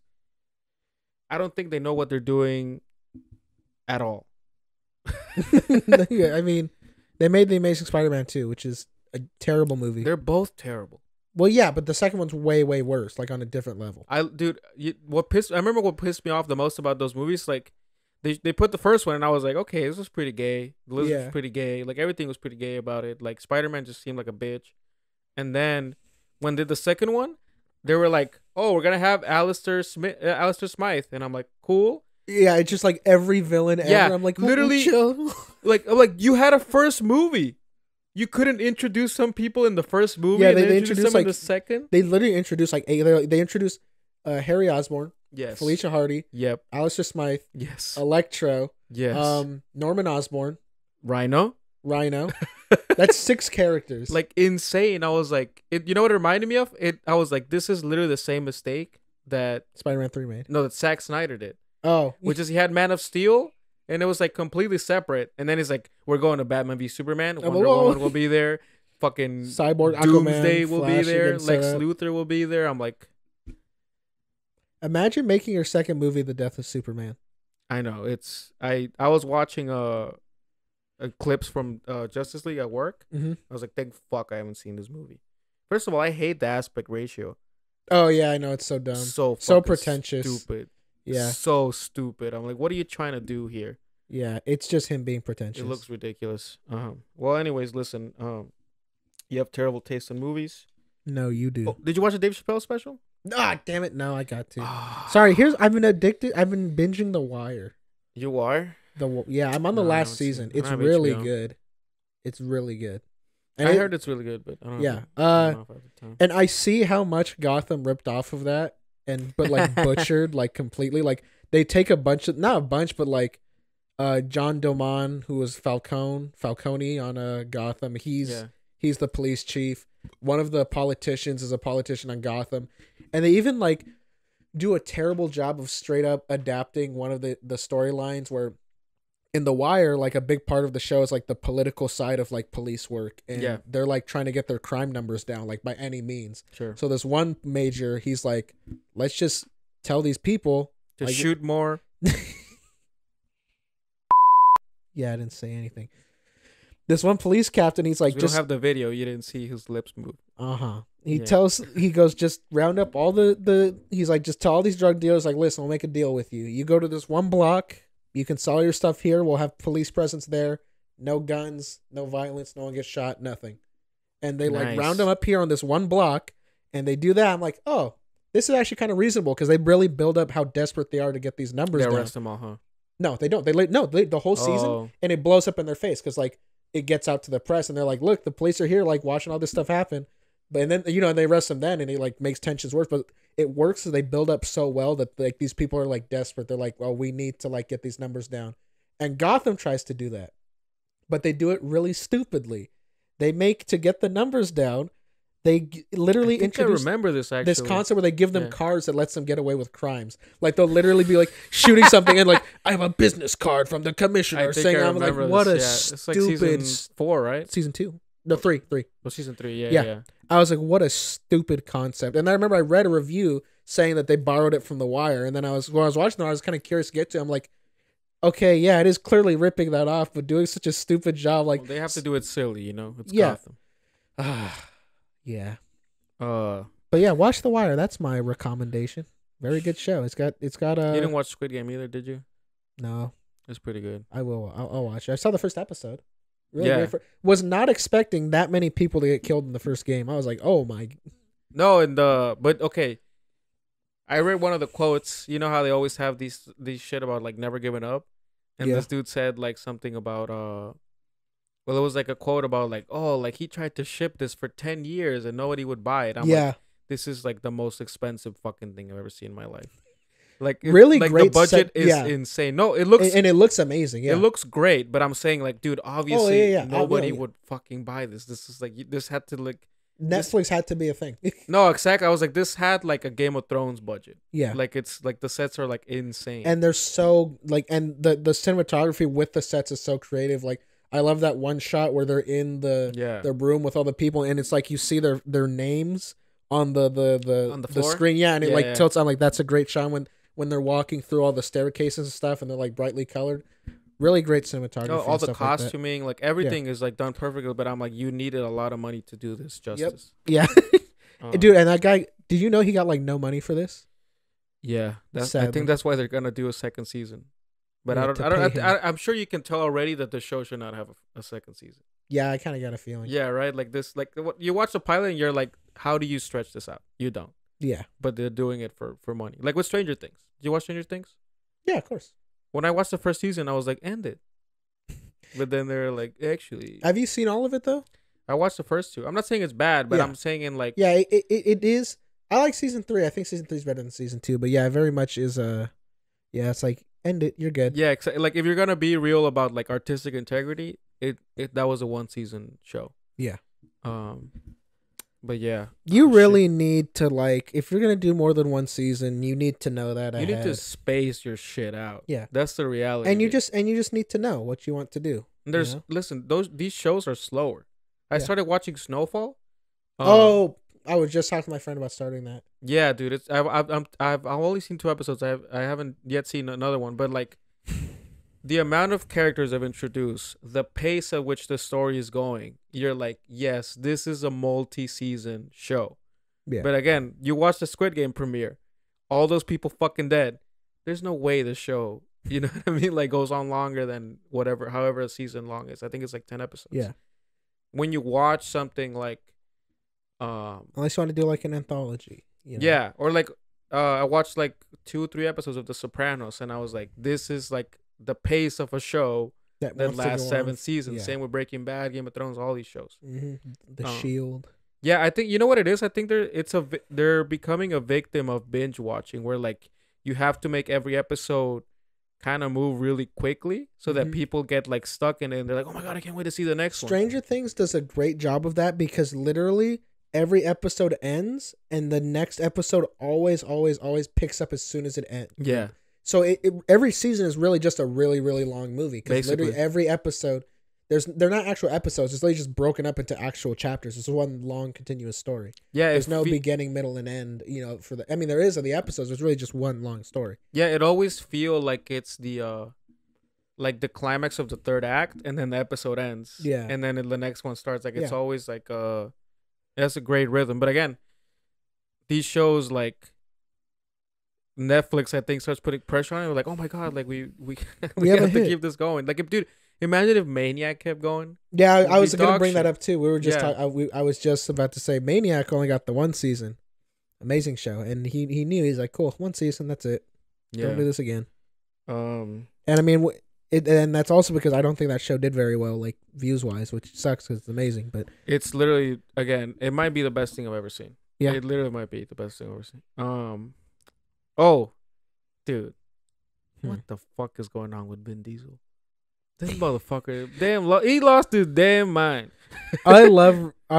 I don't think they know what they're doing at all. Yeah, I mean, they made The Amazing Spider-Man 2, which is a terrible movie. They're both terrible. Well, yeah, but the second one's way, way worse, like on a different level. I remember what pissed me off the most about those movies. Like, they put the first one, and I was like, okay, this was pretty gay. The Lizard was pretty gay. Like, everything was pretty gay about it. Like, Spider-Man just seemed like a bitch. And then when they did the second one, they were like, oh, we're gonna have Alistair Smythe, and I'm like, cool. Yeah, it's just like every villain ever. Yeah, I'm like, literally, I'm like, you had a first movie. You couldn't introduce some people in the first movie. Yeah, and they introduced them like, in the second. They literally introduced like 8. They introduced Harry Osborn. Yes. Felicia Hardy. Yep. Alistair Smythe. Yes. Electro. Yes. Norman Osborn. Rhino. That's 6 characters. Like, insane. I was like, you know what it reminded me of? I was like, this is literally the same mistake that Spider-Man 3 made. No, that Zack Snyder did. Oh. Which is he had Man of Steel, and it was like completely separate. And then he's like, we're going to Batman v Superman. Wonder Woman will be there. Fucking Cyborg, Doomsday Aquaman, will Flash be there. Lex up. Luthor will be there. I'm like, imagine making your second movie The Death of Superman. I know. I was watching clips from Justice League at work. Mm-hmm. I was like, thank fuck I haven't seen this movie. First of all, I hate the aspect ratio. Oh yeah, I know, it's so dumb. So pretentious. Stupid. Yeah. So stupid. I'm like, what are you trying to do here? Yeah, it's just him being pretentious. It looks ridiculous. Well, anyways, listen. You have terrible taste in movies. No, you do. Oh, did you watch the Dave Chappelle special? Ah, damn it! No, I got to. Sorry. I've been addicted. I've been binging The Wire. You are? I'm on the last season. It's really good. It's really good. And I heard it's really good, but I don't know. Yeah. And I see how much Gotham ripped off of that, but like butchered like completely. Like they take a bunch of, not a bunch, but like John Doman, who was Falcone on Gotham. He's the police chief. One of the politicians is a politician on Gotham, and they even like do a terrible job of straight up adapting one of the storylines where in The Wire, like a big part of the show is like the political side of like police work, and they're like trying to get their crime numbers down like by any means. Sure. So this one major, he's like, let's just tell these people to like, shoot more. Yeah, I didn't say anything. This one police captain, he's like, we don't have the video. You didn't see his lips move. He goes, just round up all he's like, just tell all these drug dealers, like, listen, I'll make a deal with you. You go to this one block, you can sell your stuff here. We'll have police presence there. No guns, no violence, no one gets shot, nothing. And they like round them up here on this one block, and they do that. I'm like, oh, this is actually kind of reasonable because they really build up how desperate they are to get these numbers down. They arrest them all, huh? No, they don't. They the whole season, and it blows up in their face because like it gets out to the press, and they're like, look, the police are here, like watching all this stuff happen. But and then they arrest them then, and it like makes tensions worse. But it works, so they build up so well that like these people are like desperate. They're like, well, we need to like get these numbers down. And Gotham tries to do that, but they do it really stupidly. They make to get the numbers down. They literally introduce this concept where they give them cards that lets them get away with crimes. Like they'll literally be like shooting something and like, I have a business card from the commissioner saying I'm like, what a stupid. It's like season 4, right? Season 2. No, 3. Well, season 3, yeah. I was like, what a stupid concept. And I remember I read a review saying that they borrowed it from The Wire. And then when I was watching it, I was kind of curious to get to it. I'm like, okay, yeah, it is clearly ripping that off, but doing such a stupid job. Like they have to do it silly, It's Gotham. Yeah. But yeah, watch The Wire. That's my recommendation. Very good show. It's got You didn't watch Squid Game either, did you? No. It's pretty good. I will. I'll watch it. I saw the first episode. Really Yeah. great. Was not expecting that many people to get killed in the first game. I was like, oh my. No, but okay. I read one of the quotes. You know how they always have these shit about like never giving up, and this dude said like something about well, it was like a quote about like, oh, like he tried to ship this for 10 years and nobody would buy it. I'm like, this is like the most expensive fucking thing I've ever seen in my life. Like really like great. The budget is insane. No, it looks and it looks amazing. Yeah, it looks great. But I'm saying like, dude, obviously nobody would fucking buy this. This is like this had to like Netflix had to be a thing. No, exactly. I was like, this had like a Game of Thrones budget. Yeah, like it's like the sets are like insane, and they're so like, and the cinematography with the sets is so creative. Like I love that one shot where they're in the room with all the people, and it's like you see their names on the screen. Yeah, and it like tilts on. Like that's a great shot when they're walking through all the staircases and stuff, and they're like brightly colored. Really great cinematography. Oh, all the costuming, like everything is like done perfectly. But I'm like, you needed a lot of money to do this justice. Yep. Yeah, dude. And that guy, did you know he got like no money for this? Yeah, I think that's why they're gonna do a second season. But I'm sure you can tell already that the show should not have a second season. Yeah, I kind of got a feeling. Yeah, right. Like this, like you watch the pilot and you're like, how do you stretch this out? You don't. Yeah, but they're doing it for money. Like with Stranger Things. Did you watch Stranger Things? Yeah, of course. When I watched the first season, I was like, end it. But then they're like, actually. Have you seen all of it though? I watched the first two. I'm not saying it's bad, but I'm saying in like. Yeah, it is. I like season 3. I think season 3 is better than season 2. But yeah, it very much is yeah, it's like end it. You're good. Yeah, like if you're gonna be real about like artistic integrity, that was a 1 season show. Yeah. But yeah, you really need to like if you're gonna do more than 1 season, you need to know that. You need to space your shit out. Yeah, that's the reality. And you just need to know what you want to do. And listen, these shows are slower. I started watching Snowfall. I was just talking to my friend about starting that. Yeah, dude, I've only seen 2 episodes. I haven't yet seen another one, but like the amount of characters I've introduced, the pace at which the story is going, you're like, yes, this is a multi-season show. Yeah. But again, you watch the Squid Game premiere, all those people fucking dead. There's no way the show, you know what I mean, like goes on longer than however a season long is. I think it's like 10 episodes. Yeah. When you watch something like, unless you want to do like an anthology. You know? Yeah, or like, I watched like 2-3 episodes of The Sopranos, and I was like, this is like the pace of a show that lasts 7 seasons. Yeah. Same with Breaking Bad, Game of Thrones, all these shows. Mm-hmm. The Shield. Yeah, I think you know what it is. I think they're becoming a victim of binge watching, where like you have to make every episode kind of move really quickly so that people get like stuck in it, and they're like, oh my god, I can't wait to see the next one. Stranger Things does a great job of that because literally every episode ends and the next episode always picks up as soon as it ends. Yeah. So every season is really just a really, really long movie. Because literally every episode, they're not actual episodes. It's literally just broken up into actual chapters. It's one long continuous story. Yeah. There's no beginning, middle, and end, you know, there is of the episodes. It's really just one long story. Yeah, it always feel like it's the like the climax of the 3rd act and then the episode ends. Yeah. And then the next one starts. Like it's always like that's a great rhythm. But again, these shows like Netflix, I think, starts putting pressure on it. We're like, oh my god, like we have to keep this going. Like, imagine if Maniac kept going. Yeah, I was gonna bring that up too. We were just I was just about to say Maniac only got the 1 season. Amazing show, and he knew. He's like, cool, 1 season, that's it. Don't do this again. And I mean, and that's also because I don't think that show did very well, like views wise, which sucks because it's amazing. But it's literally, again, it might be the best thing I've ever seen. Yeah, it literally might be the best thing I've ever seen. Oh, dude, what the fuck is going on with Vin Diesel? This motherfucker, he lost his damn mind. I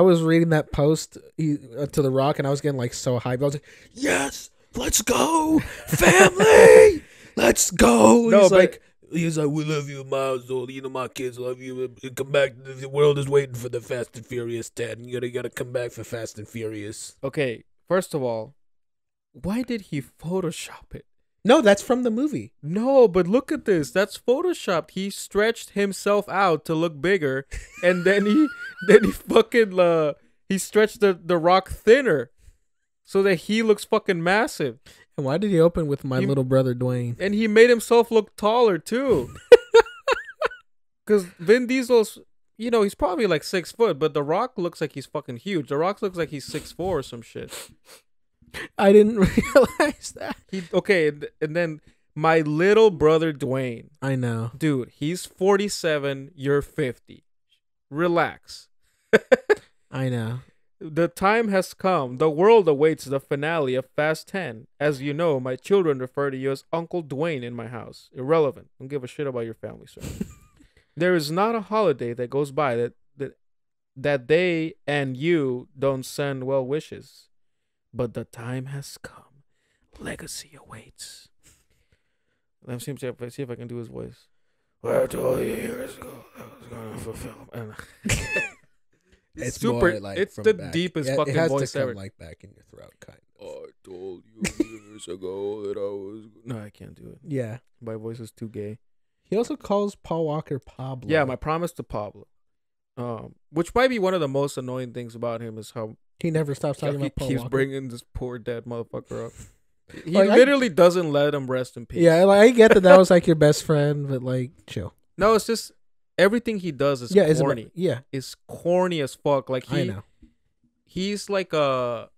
was reading that post to The Rock, and I was getting like so hyped. I was like, yes, let's go, family, let's go. No, he's like, we love you, Miles. You know, my kids love you. Come back. The world is waiting for the Fast and Furious 10. You gotta come back for Fast and Furious. Okay, first of all, why did he Photoshop it? No, that's from the movie. No, but look at this. That's Photoshopped. He stretched himself out to look bigger, and then he fucking he stretched the Rock thinner. so that he looks fucking massive. And why did he open with my little brother Dwayne? And he made himself look taller too. Because Vin Diesel's, he's probably like 6 foot, but The Rock looks like he's fucking huge. The Rock looks like he's 6'4" or some shit. I didn't realize that. And then my little brother Dwayne. I know. Dude, he's 47, you're 50. Relax. I know. The time has come. The world awaits the finale of Fast 10. As you know, my children refer to you as Uncle Dwayne in my house. Irrelevant. Don't give a shit about your family, sir. There is not a holiday that goes by that they and you don't send well wishes. But the time has come. Legacy awaits. Let me see if I can do his voice. Well, I told you years ago I was going to fulfill. It's super. More like it's the back. Deepest fucking it has voice to come ever. Like back in your throat, kind of. I told you years ago that I was. No, I can't do it. Yeah, my voice is too gay. He also calls Paul Walker Pablo. Yeah, my promise to Pablo. Which might be one of the most annoying things about him is how he never stops talking about Paul Walker. He keeps bringing this poor dead motherfucker up. He literally doesn't let him rest in peace. Yeah, like I get that was like your best friend, but like chill. No, it's just everything he does is corny. It's corny as fuck. Like I know. He's like I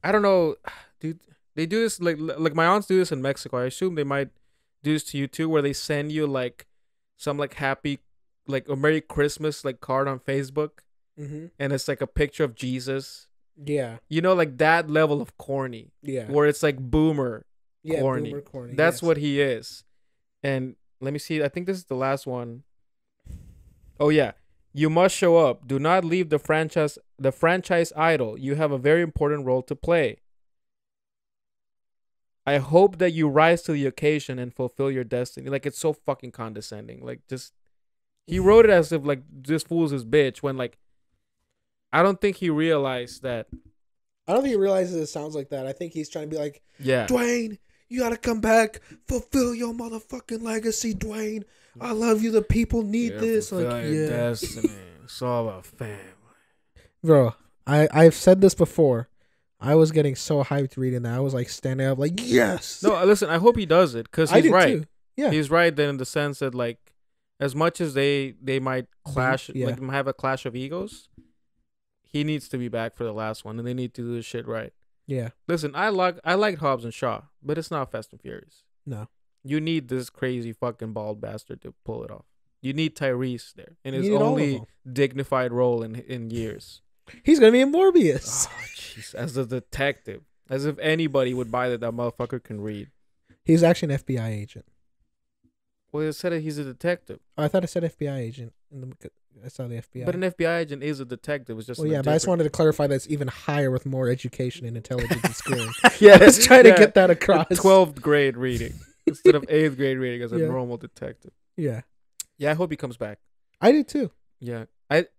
don't know, dude. They do this like my aunts do this in Mexico. I assume they might do this to you too, where they send you like some like happy, like a Merry Christmas like card on Facebook, and it's like a picture of Jesus. Yeah, like that level of corny. Yeah, where it's like boomer corny. Boomer corny. That's what he is. And let me see. I think this is the last one. Oh yeah, you must show up. Do not leave the franchise idle. You have a very important role to play. I hope that you rise to the occasion and fulfill your destiny. Like, it's so fucking condescending. Like, just he wrote it as if like this fool's his bitch when like I don't think he realized that. I don't think he realizes it sounds like that. I think he's trying to be like, yeah, Dwayne, you gotta come back, fulfill your motherfucking legacy, Dwayne. I love you. The people need this. Like, yeah, destiny. It's all about family, bro. I've said this before. I was getting so hyped reading that. I was like standing up, like, yes. No, listen. I hope he does it because he's right. Too. Yeah, he's right. Then in the sense that like, as much as they might clash, like have a clash of egos, he needs to be back for the last one, and they need to do this shit right. Yeah. Listen, I like Hobbs and Shaw, but it's not Fast and Furious. No. You need this crazy fucking bald bastard to pull it off. You need Tyrese there in his only dignified role in years. He's gonna be in Morbius. Oh, jeez, as a detective, as if anybody would buy that motherfucker can read. He's actually an FBI agent. Well, it said that he's a detective. Oh, I thought it said FBI agent. I saw the FBI. But an FBI agent is a detective. It's just but I just wanted to clarify that's even higher with more education and intelligence and schooling. Yeah, I was trying to get that across. 12th grade reading instead of 8th grade reading as a normal detective. Yeah. Yeah, I hope he comes back. I do too. Yeah.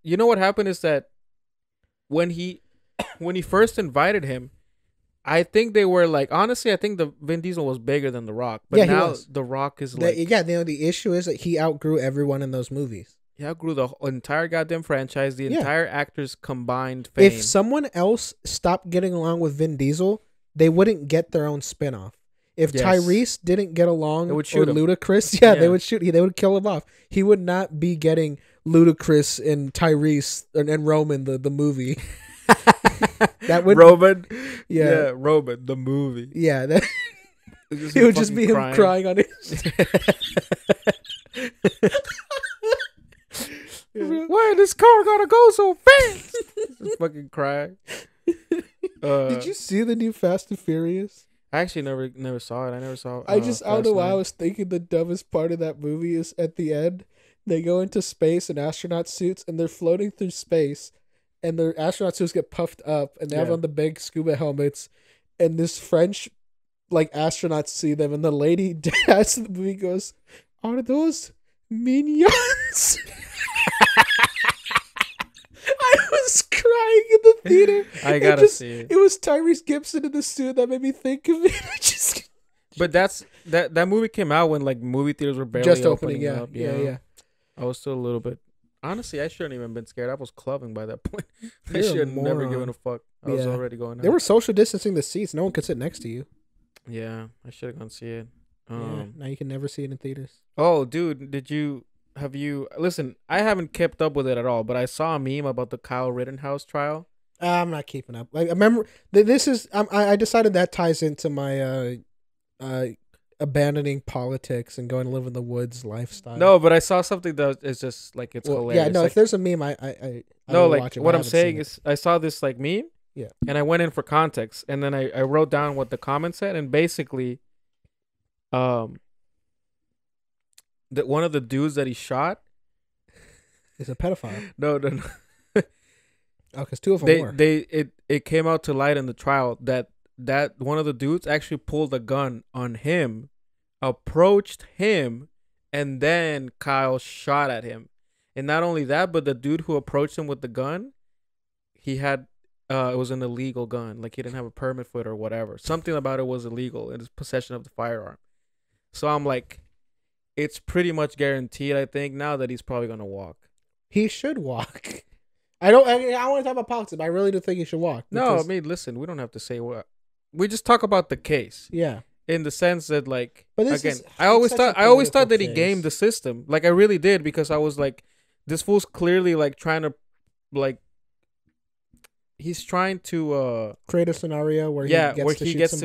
You know what happened is that when he first invited him, I think they were like, honestly, I think the Vin Diesel was bigger than The Rock. But now The Rock is like... the issue is that he outgrew everyone in those movies. He outgrew the entire goddamn franchise, the entire actors combined fame. If someone else stopped getting along with Vin Diesel, they wouldn't get their own spinoff. If Tyrese didn't get along or Ludacris, they would shoot. They would kill him off. He would not be getting Ludacris and Tyrese and Roman the movie. That would Roman, Roman the movie. Yeah, that it would just be him crying on his. Why this car gotta go so fast? Just fucking crying. Did you see the new Fast and Furious? I actually never saw it. I never saw. I don't know why I was thinking the dumbest part of that movie is at the end. They go into space in astronaut suits and they're floating through space, and their astronaut suits get puffed up and they have on the big scuba helmets, and this French like astronauts see them, and the lady dads in the movie goes, "Are those minions?" I was crying in the theater. I gotta see it. It was Tyrese Gibson in the suit that made me think of it. But that movie came out when like movie theaters were barely just opening up. Yeah. I was still a little bit. Honestly, I shouldn't even been scared. I was clubbing by that point. I You're a should never moron. given a fuck. I was Yeah. already going out. They were social distancing the seats. No one could sit next to you. Yeah, I should have gone see it. Yeah. Now you can never see it in theaters. Oh, dude, have you listen? I haven't kept up with it at all, but I saw a meme about the Kyle Rittenhouse trial. I'm not keeping up. Like, I remember this is. I decided that ties into my abandoning politics and going to live in the woods lifestyle. No, but I saw something that is just like it's hilarious. Yeah, no. Like, if there's a meme, I no, will like watch it, what but I I'm haven't saying seen is I saw this like meme. Yeah. And I went in for context, and then I wrote down what the comment said, and basically, that one of the dudes that he shot is a pedophile. No. Oh, because two of them were. It came out to light in the trial that one of the dudes actually pulled a gun on him, approached him, and then Kyle shot at him. And not only that, but the dude who approached him with the gun, he had it was an illegal gun. Like he didn't have a permit for it or whatever. Something about it was illegal in his possession of the firearm. So I'm like, it's pretty much guaranteed, I think, now that he's probably gonna walk. He should walk. I want to talk about politics, but I really do think he should walk. No, I mean, listen, we don't have to say what. We just talk about the case. Yeah. In the sense that, like, but this again, is, I always thought that he case. gamed the system. Like, I really did, because I was like, this fool's clearly like trying to, like, he's trying to create a scenario where he gets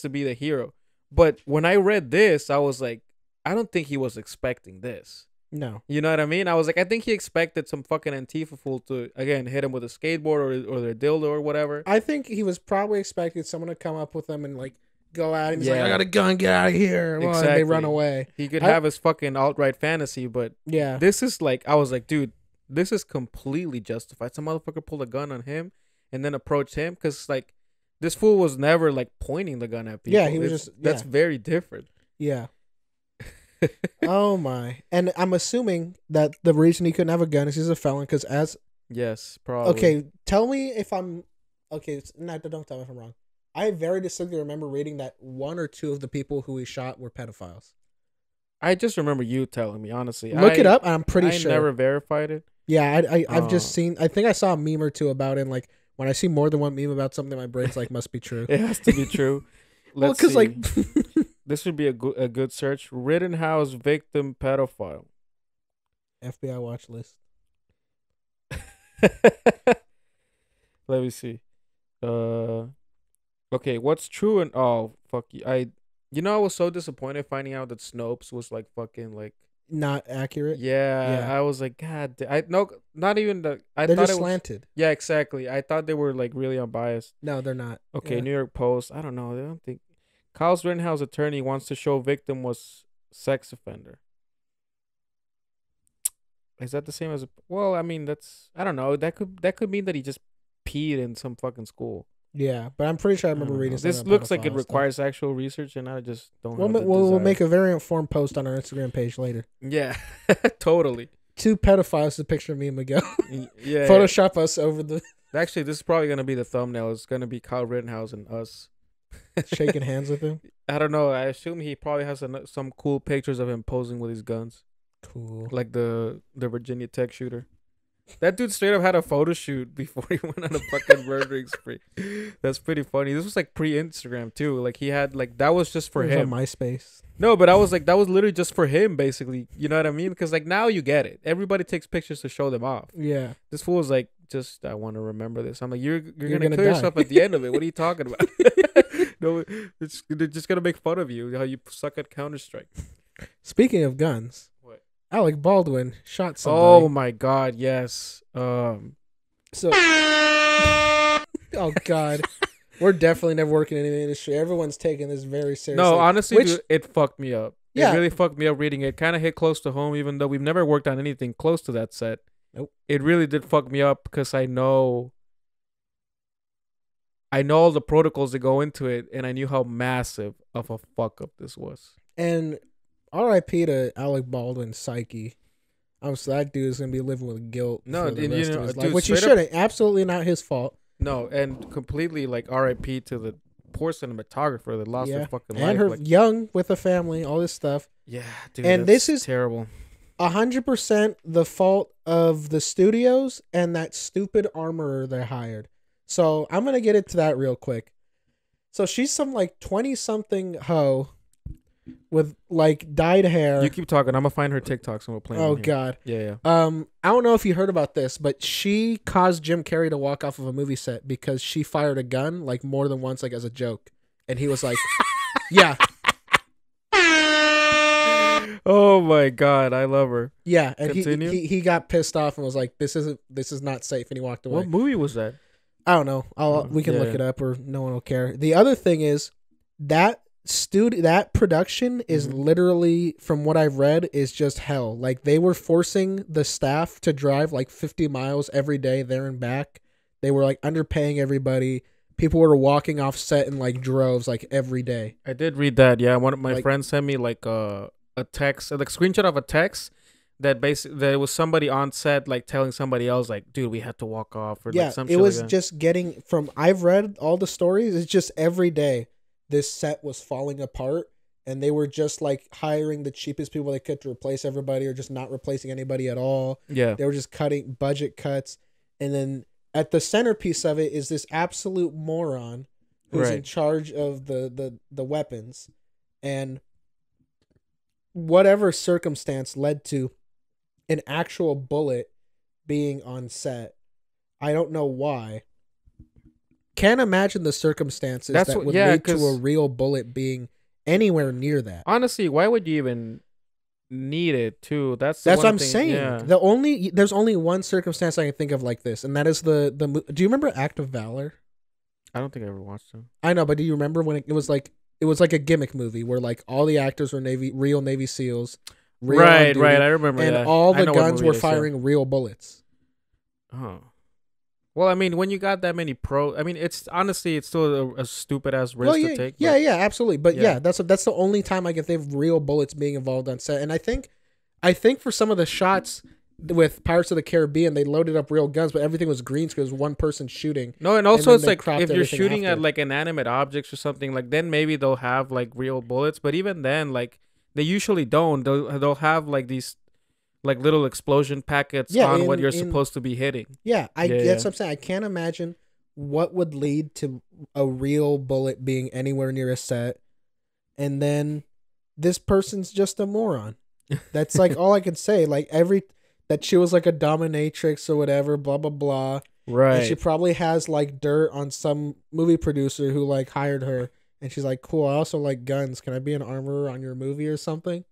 to be the hero. But when I read this, I was like, I don't think he was expecting this. No. You know what I mean? I was like, I think he expected some fucking Antifa fool to, again, hit him with a skateboard or their dildo or whatever. I think he was probably expecting someone to come up with him and, like, go out and he's like, I got a gun, get out of here. Well, exactly. And they run away. He could have his fucking alt-right fantasy, but yeah, this is like, I was like, dude, this is completely justified. Some motherfucker pulled a gun on him and then approached him, because, like, this fool was never, like, pointing the gun at people. Yeah, he was That's very different. Yeah. Oh my! And I'm assuming that the reason he couldn't have a gun is he's a felon. Because yes, probably. Okay, tell me if I'm okay. No, don't tell me if I'm wrong. I very distinctly remember reading that one or two of the people who he shot were pedophiles. I just remember you telling me, honestly. Look it up. I'm pretty sure. I never verified it. Yeah, I've just seen. I think I saw a meme or two about it. And, like, when I see more than one meme about something, my brain's like, must be true. It has to be true. Well, because, like. This would be a good search. Rittenhouse victim pedophile. FBI watch list. Let me see. Okay, what's true and fuck you. I was so disappointed finding out that Snopes was like fucking like not accurate. Yeah. I was like, God, not even the. They're thought just it was slanted. Yeah, exactly. I thought they were like really unbiased. No, they're not. Okay, yeah. New York Post. I don't know. I don't think. Kyle Rittenhouse attorney wants to show victim was sex offender. Is that the same as well, I mean, that's, I don't know. That could mean that he just peed in some fucking school. Yeah, but I'm pretty sure I remember reading this looks like it requires actual research, and I just don't know. We'll make a very informed post on our Instagram page later. Yeah, totally. 2 pedophiles, a picture of me and Miguel. Yeah. Photoshop us over the... Actually, this is probably going to be the thumbnail. It's going to be Kyle Rittenhouse and us. Shaking hands with him? I don't know. I assume he probably has some cool pictures of him posing with his guns. Cool. Like the Virginia Tech shooter. That dude straight up had a photo shoot before he went on a fucking murdering spree. That's pretty funny. This was like pre-Instagram too. Like he had like, that was just for him. On MySpace. No, but I was like, that was literally just for him basically. You know what I mean? Because like now you get it. Everybody takes pictures to show them off. Yeah. This fool was like, just I want to remember this. I'm like, you're gonna kill yourself at the end of it. What are you talking about? No, they're just gonna make fun of you. How you suck at Counter-Strike. Speaking of guns. Alec Baldwin shot somebody. Oh my God, yes. Oh God, we're definitely never working in the industry. Everyone's taking this very seriously. No, honestly, dude, it fucked me up. Yeah. It really fucked me up reading it. Kind of hit close to home, even though we've never worked on anything close to that set. Nope. It really did fuck me up because I know all the protocols that go into it, and I knew how massive of a fuck up this was. And R.I.P. to Alec Baldwin's psyche. That dude is gonna be living with guilt for the rest of his life, which he shouldn't. Absolutely not his fault. No, and completely like R.I.P. to the poor cinematographer that lost their fucking life. And her young with a family, all this stuff. Yeah, dude. And this is terrible. 100% the fault of the studios and that stupid armorer they hired. So I'm gonna get into that real quick. So she's some like 20-something hoe with like dyed hair. You keep talking. I'm gonna find her TikToks and we'll play. Oh God. Yeah. I don't know if you heard about this, but she caused Jim Carrey to walk off of a movie set because she fired a gun like more than once, like as a joke, and he was like, "Yeah." Oh my God, I love her. Yeah, and Continue. he got pissed off and was like, "This is not safe," and he walked away. What movie was that? I don't know. We can look it up, or no one will care. The other thing is that production is literally, from what I've read, is just hell. Like they were forcing the staff to drive like 50 miles every day there and back. They were like underpaying everybody. People were walking off set in like droves like every day. I did read that. Yeah, one of my friends sent me like a text, like a screenshot of a text that basically there was somebody on set like telling somebody else like, dude, we had to walk off. Or Yeah, like some it shit was like that. just getting from. I've read all the stories. It's just every day this set was falling apart, and they were just like hiring the cheapest people they could to replace everybody, or just not replacing anybody at all. Yeah, they were just cutting budget cuts, and then at the centerpiece of it is this absolute moron who's in charge of the weapons, and whatever circumstance led to an actual bullet being on set. I don't know why. Can't imagine the circumstances that would lead to a real bullet being anywhere near that. Honestly, why would you even need it too? That's what I'm saying. Yeah. There's only one circumstance I can think of like this, and that is the do you remember Act of Valor? I don't think I ever watched it. I know, but do you remember when it was like a gimmick movie where like all the actors were real Navy SEALs. Right. I remember and that. And all the guns were firing real bullets. Oh. Well, I mean, when you got that many it's honestly, it's still a stupid ass risk to take. Yeah, absolutely. But that's the only time I can think of real bullets being involved on set. And I think for some of the shots with Pirates of the Caribbean, they loaded up real guns, but everything was green screen. It was one person shooting. No, and also it's like if you're shooting at like inanimate objects or something, like then maybe they'll have like real bullets. But even then, like they usually don't. They'll have like these like little explosion packets on what you're supposed to be hitting. Yeah, that's what I'm saying. I can't imagine what would lead to a real bullet being anywhere near a set, and then this person's just a moron. That's like all I could say. Like that she was like a dominatrix or whatever, blah blah blah. Right. And she probably has like dirt on some movie producer who like hired her, and she's like, "Cool, I also like guns. Can I be an armorer on your movie or something?"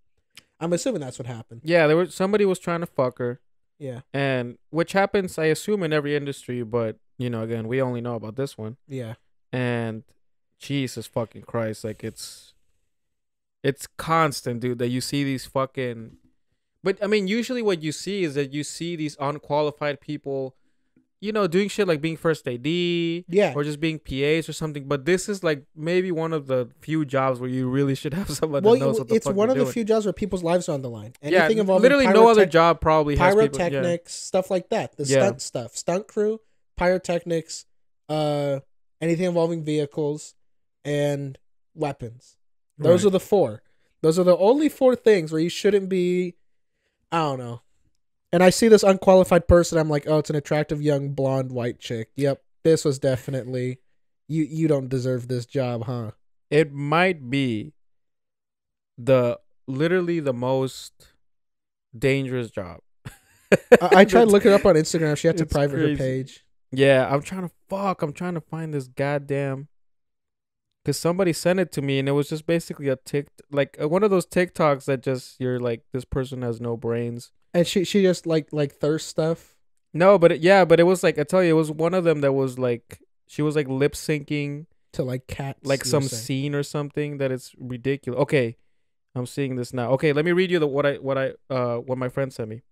I'm assuming that's what happened. Yeah, somebody was trying to fuck her. Yeah. And which happens, I assume, in every industry, but again, we only know about this one. Yeah. And Jesus fucking Christ, like it's constant, dude, that you see these fucking. But I mean, usually what you see is that you see these unqualified people, doing shit like being first AD, or just being PAs or something. But this is like maybe one of the few jobs where you really should have someone that knows what the fuck it's one of doing. the few jobs where people's lives are on the line. Anything involving literally no other job probably has pyrotechnics, stuff like that. The stunt stuff, stunt crew, pyrotechnics, anything involving vehicles and weapons. Those are the four. Those are the only four things where you shouldn't be. I don't know. And I see this unqualified person. I'm like, oh, it's an attractive young blonde white chick. Yep, this was definitely you. Don't deserve this job, huh? It might be literally the most dangerous job. I tried to look her up on Instagram. She had to private her page. Yeah, I'm trying to find this goddamn. Because somebody sent it to me, and it was just basically one of those TikToks that just you're like, this person has no brains. And she just like thirst stuff. No, but it was like, I tell you, it was one of them that was like, she was like lip syncing to like cats, like some scene or something that it's ridiculous. Okay, I'm seeing this now. Okay, let me read you what my friend sent me.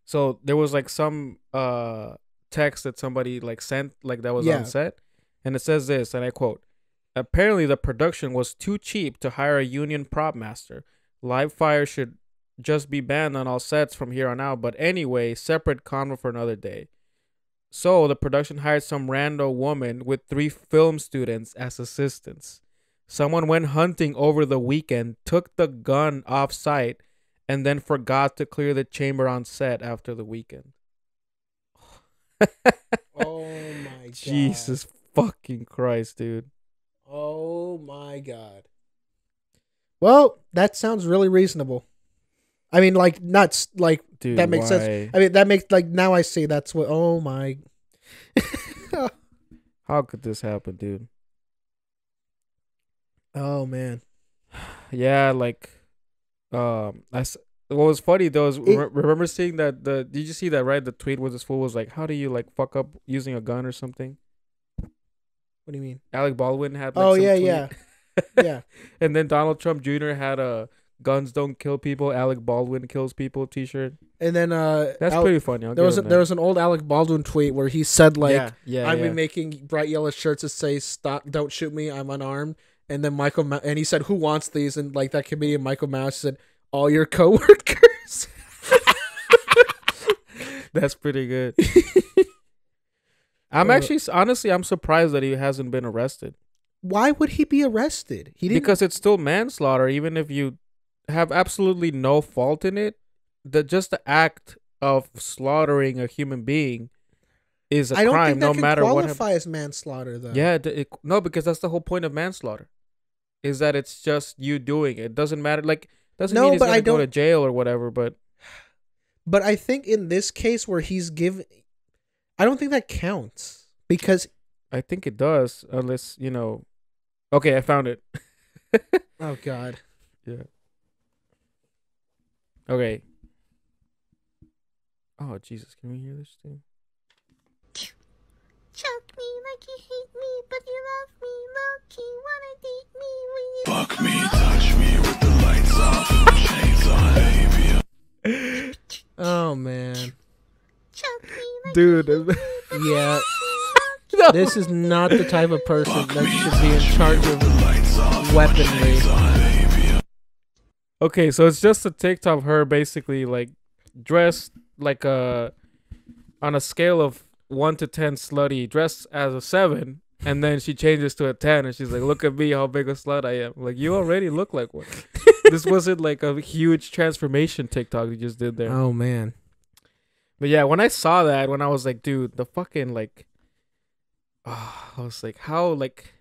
So there was like some text that somebody like sent like that was on set, and it says this, and I quote: "Apparently the production was too cheap to hire a union prop master. Live fire should just be banned on all sets from here on out. But anyway, separate convo for another day. So the production hired some rando woman with 3 film students as assistants. Someone went hunting over the weekend, took the gun off site, and then forgot to clear the chamber on set after the weekend. Oh my god. Jesus fucking Christ, dude. Oh my god. Well, that sounds really reasonable. I mean, like, not like, Dude, that makes sense. I mean, that makes, like, now I see that's what, oh my. How could this happen, dude? Oh man. Yeah, like, what was funny though is remember seeing that did you see that, right? The tweet was this fool was like, how do you like fuck up using a gun or something? What do you mean? Alec Baldwin had like, oh some yeah, tweet. yeah. Yeah. And then Donald Trump Jr. had a "Guns don't kill people, Alec Baldwin kills people" T-shirt. And then That's pretty funny. There was an old Alec Baldwin tweet where he said like, I'm be making bright yellow shirts that say "Stop, don't shoot me, I'm unarmed." And then and he said, "Who wants these?" And like that comedian Michael Mouse said, "All your coworkers." That's pretty good. I'm actually honestly I'm surprised that he hasn't been arrested. Why would he be arrested? He didn't. Because it's still manslaughter, even if you have absolutely no fault in it. Just the act of slaughtering a human being is a crime, no matter what. I don't think that can qualify as manslaughter, though. Yeah, no, because that's the whole point of manslaughter, is that it's just you doing it. It doesn't matter. Like, doesn't mean he's gonna go to jail or whatever. But I think in this case where he's given, I don't think that counts because I think it does, unless Okay, I found it. Oh God. Yeah. Okay. Oh Jesus! Can we hear this thing? Choke me like you hate me, but you love me. Low-key wanna date me when you Fuck me, touch me with the lights off and the shades on, baby. Oh man. choke me like Dude. Yeah. This is not the type of person that should be in charge of weaponry. Okay, so it's just a TikTok of her basically like dressed like on a scale of 1 to 10 slutty, dressed as a 7, and then she changes to a 10 and she's like, look at me, how big a slut I am. Like, you already look like one. This wasn't like a huge transformation TikTok you just did there. Oh man. But yeah, when I saw that, when I was like, dude, the fucking like I was like, how, like,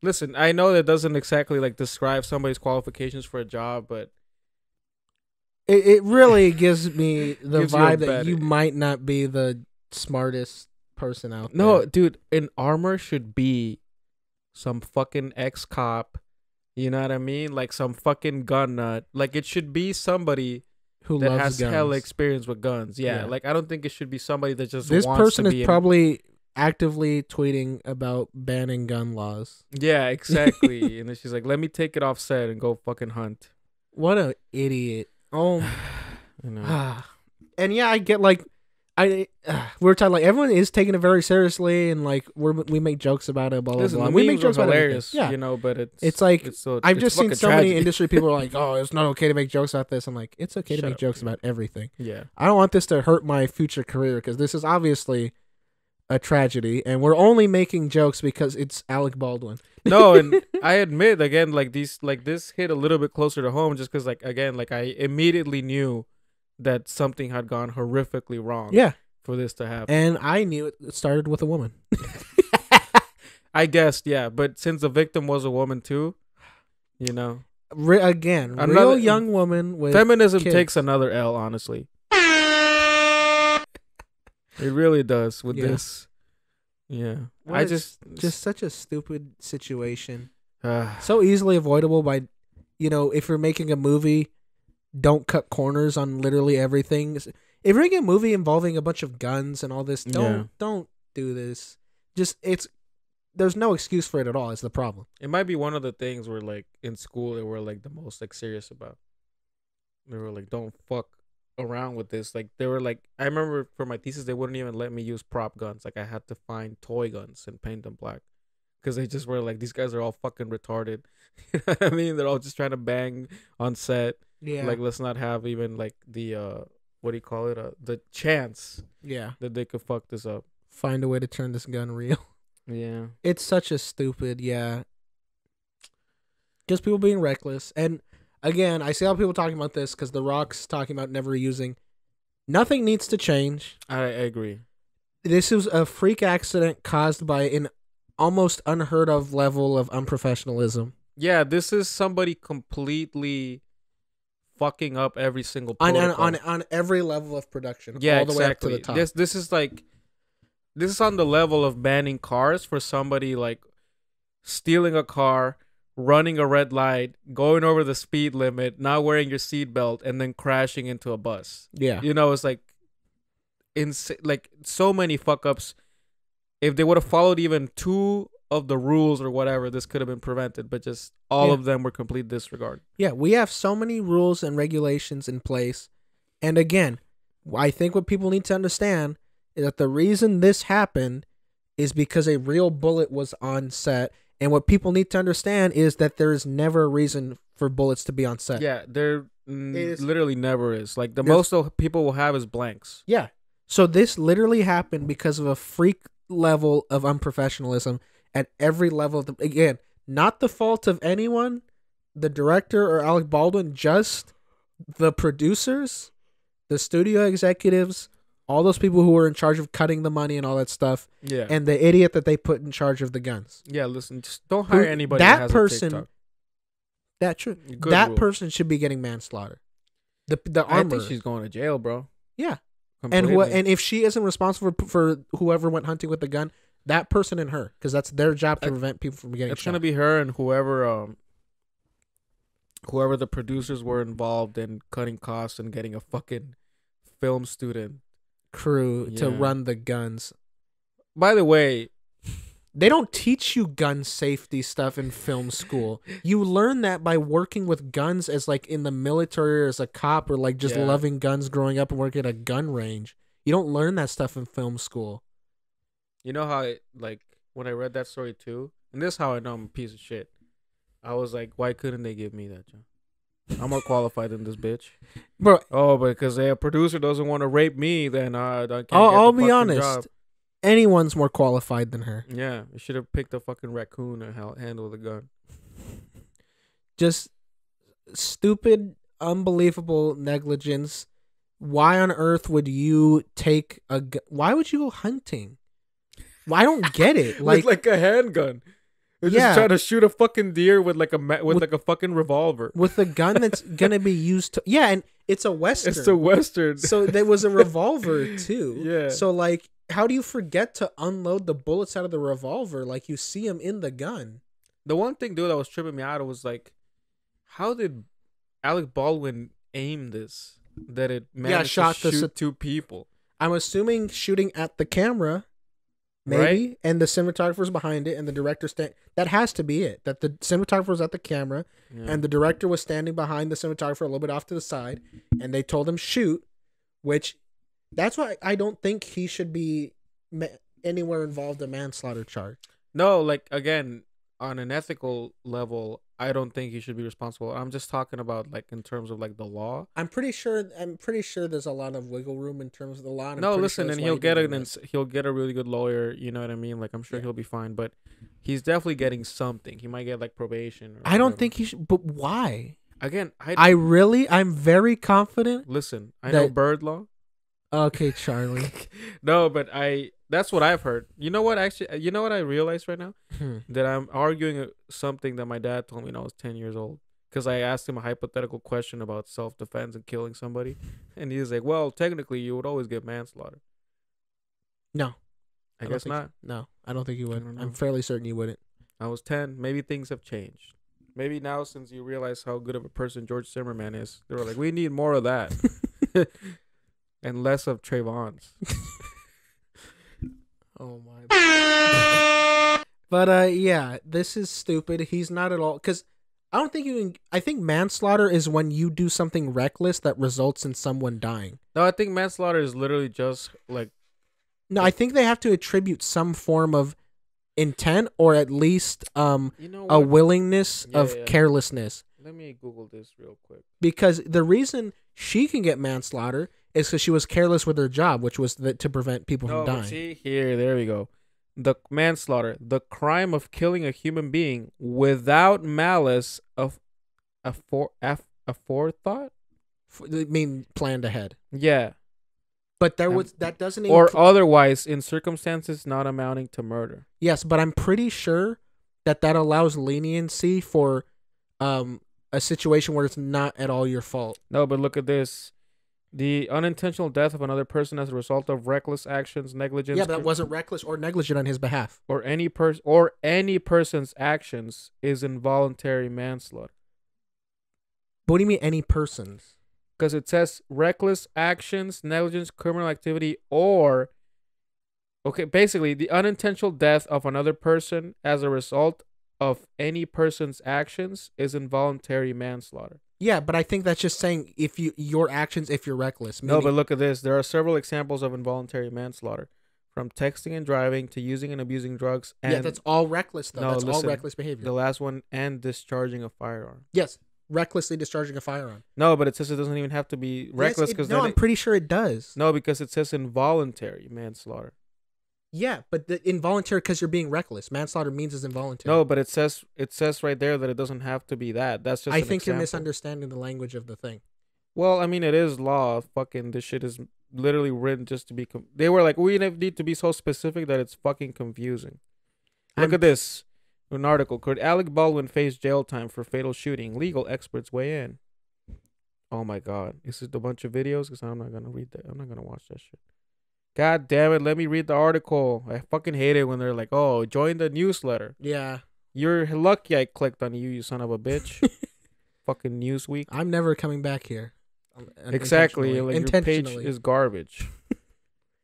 listen, I know that doesn't exactly like describe somebody's qualifications for a job, but it really gives me the Gives you vibe a that bad- you might not be the smartest person out there. no, dude, an armor should be some fucking ex-cop, you know what I mean? Like some fucking gun nut. Like it should be somebody who that loves has guns. hella experience with guns. Yeah, Yeah. like I don't think it should be somebody that just This wants person to is be probably actively tweeting about banning gun laws. Yeah, exactly. And then she's like, let me take it off set and go fucking hunt. What a idiot. Oh. You know. And yeah, I get like we're talking like everyone is taking it very seriously and like we make jokes about it, blah blah Listen, blah. the We memes make jokes are about hilarious, everything. Yeah. you know, but It's like I've it's just seen fucking so many tragedy. industry people are like, "Oh, it's not okay to make jokes about this." I'm like, "It's okay to Shut make up, jokes dude. about everything." Yeah. I don't want this to hurt my future career because this is obviously a tragedy, and we're only making jokes because it's Alec Baldwin. No, and I admit again, like this hit a little bit closer to home, just because, like, again, like I immediately knew that something had gone horrifically wrong. Yeah, for this to happen, and I knew it started with a woman. I guessed, yeah, but since the victim was a woman too, you know, Real young woman with feminism kids. takes another L, honestly. It really does with Yeah. this. Yeah. Just such a stupid situation. So easily avoidable by, if you're making a movie, don't cut corners on literally everything. If you're making a movie involving a bunch of guns and all this, don't do this. There's no excuse for it at all. It's the problem. It might be one of the things where, like, in school they were like the most like serious about. They were like, don't fuck around with this. Like, they were like, I remember for my thesis they wouldn't even let me use prop guns. Like, I had to find toy guns and paint them black because they just were like, these guys are all fucking retarded. You know what I mean? They're all just trying to bang on set. Yeah. Like, let's not have even like the what do you call it? The chance that they could fuck this up. Find a way to turn this gun real. Yeah. It's such a stupid, just people being reckless. And again, I see how people talking about this because The Rock's talking about never using. Nothing needs to change. I agree. This is a freak accident caused by an almost unheard of level of unprofessionalism. Yeah, this is somebody completely fucking up every single protocol. On every level of production. Yeah, all the way up exactly. to the top. This is on the level of banning cars for somebody like stealing a car, running a red light, going over the speed limit, not wearing your seatbelt, and then crashing into a bus. Yeah. You know, it's like like so many fuck ups. If they would have followed even 2 of the rules or whatever, this could have been prevented. But just all of them were complete disregard. Yeah, we have so many rules and regulations in place. And again, I think what people need to understand is that the reason this happened is because a real bullet was on set. And what people need to understand is that there is never a reason for bullets to be on set. Yeah, there is- literally never is. Like the most people will have is blanks. Yeah. So this literally happened because of a freak level of unprofessionalism at every level of again, not the fault of anyone, the director or Alec Baldwin, just the producers, the studio executives, all those people who were in charge of cutting the money and all that stuff, Yeah. and the idiot that they put in charge of the guns. Yeah, listen, just don't hire anybody that that has person- a TikTok. Good That rule. person should be getting manslaughter. The I armor. think she's going to jail, bro. Yeah. Completely. And if she isn't responsible for whoever went hunting with the gun, that person and her, because that's their job to prevent people from getting it's shot. gonna be her and whoever the producers were involved in cutting costs and getting a fucking film student crew to Yeah. run the guns. By the way, They don't teach you gun safety stuff in film school. You learn that by working with guns as like in the military or as a cop or like just Yeah. loving guns growing up and working at a gun range. You don't learn that stuff in film school. you know how like when I read that story too, and this is how I know I'm a piece of shit. I was like, why couldn't they give me that job? I'm more qualified than this bitch. Bro, Oh, because a producer doesn't want to rape me, then I can't get I'll the be fucking honest. job. Anyone's more qualified than her. Yeah, you should have picked a fucking raccoon and handle the gun. Just stupid, unbelievable negligence. Why on earth would you take why would you go hunting? Well, I don't get it. With like a handgun. They're Yeah. just trying to shoot a fucking deer with like like a fucking revolver. with a gun that's gonna be used to and it's a western. It's a western. So there was a revolver too. Yeah. So like, how do you forget to unload the bullets out of the revolver? Like you see them in the gun. The one thing, dude, that was tripping me out was like, how did Alec Baldwin aim this? That it managed shot to the shoot 2 people. I'm assuming shooting at the camera, maybe, Right? and the cinematographer's behind it, and the director that has to be it. That the cinematographer's at the camera, Yeah. and the director was standing behind the cinematographer a little bit off to the side, and they told him shoot, which that's why I don't think he should be anywhere involved in manslaughter charge. No, like again, on an ethical level, I don't think he should be responsible. I'm just talking about like in terms of like the law. I'm pretty sure there's a lot of wiggle room in terms of the law. And I'm No, pretty listen, sure and that's he'll why get he did it. he'll get a really good lawyer. You know what I mean? Like I'm sure he'll be fine, but he's definitely getting something. He might get like probation. Or I don't whatever. think he should. But why? Again, I'm very confident. listen. I know that- bird law. Okay, Charlie. No, but that's what I've heard. You know what? Actually, you know what I realized right now? That I'm arguing something that my dad told me when I was 10 years old. Because I asked him a hypothetical question about self-defense and killing somebody, and he was like, "Well, technically, you would always get manslaughter." No, I don't guess think not. No, I don't think you would. don't know. I'm fairly certain you wouldn't. I was 10. Maybe things have changed. Maybe now, since you realize how good of a person George Zimmerman is, they were like, "We need more of that." And less of Trayvon's. Oh my. But yeah, this is stupid. He's not at all because I don't think you can. I think manslaughter is when you do something reckless that results in someone dying. No, I think manslaughter is literally just like No, I think they have to attribute some form of intent or at least you know a what? willingness Yeah, of yeah. carelessness. Let me Google this real quick. Because the reason she can get manslaughter is because she was careless with her job, which was to prevent people No, from but dying. see here, there we go. The manslaughter, the crime of killing a human being without malice of a forethought. I mean, planned ahead. Yeah. But that doesn't or otherwise in circumstances not amounting to murder. Yes, but I'm pretty sure that allows leniency for a situation where it's not at all your fault. No, but look at this. The unintentional death of another person as a result of reckless actions, negligence. Yeah, but that wasn't reckless or negligent on his behalf. Or any person's actions is involuntary manslaughter. But what do you mean any person's? Because it says reckless actions, negligence, criminal activity, or basically the unintentional death of another person as a result of any person's actions is involuntary manslaughter. Yeah, but I think that's just saying if your actions if you're reckless. No, but look at this. There are several examples of involuntary manslaughter, from texting and driving to using and abusing drugs. And yeah, that's all reckless though. No, that's listen, all reckless behavior. The last one, and discharging a firearm. Yes, recklessly discharging a firearm. No, but it says it doesn't even have to be reckless because I'm pretty sure it does. No, because it says involuntary manslaughter. Yeah, but the involuntary because you're being reckless. Manslaughter means it's involuntary. No, but it says right there that it doesn't have to be that. That's just. I think you're misunderstanding the language of the thing. Well, I mean, it is law. Fucking this shit is literally written just to be. They were like, we need to be so specific that it's fucking confusing. Look at this. An article. Could Alec Baldwin face jail time for fatal shooting? Legal experts weigh in. Oh my God. Is it a bunch of videos? Because I'm not going to read that. I'm not going to watch that shit. God damn it. Let me read the article. I fucking hate it when they're like, oh, join the newsletter. Yeah. You're lucky I clicked on you, you son of a bitch. Fucking Newsweek. I'm never coming back here. Exactly. Like your page is garbage.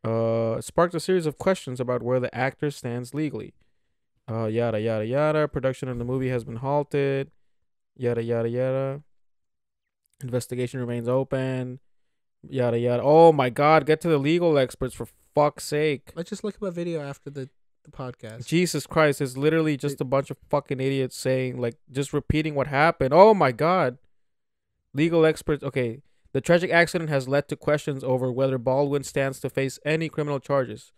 Sparked a series of questions about where the actor stands legally. Yada, yada, yada. Production of the movie has been halted. Yada, yada, yada. Investigation remains open. Yada, yada. Oh, my God. Get to the legal experts, for fuck's sake. Let's just look up a video after the podcast. Jesus Christ. It's literally just a bunch of fucking idiots saying, like, just repeating what happened. Oh, my God. Legal experts. Okay. The tragic accident has led to questions over whether Baldwin stands to face any criminal charges.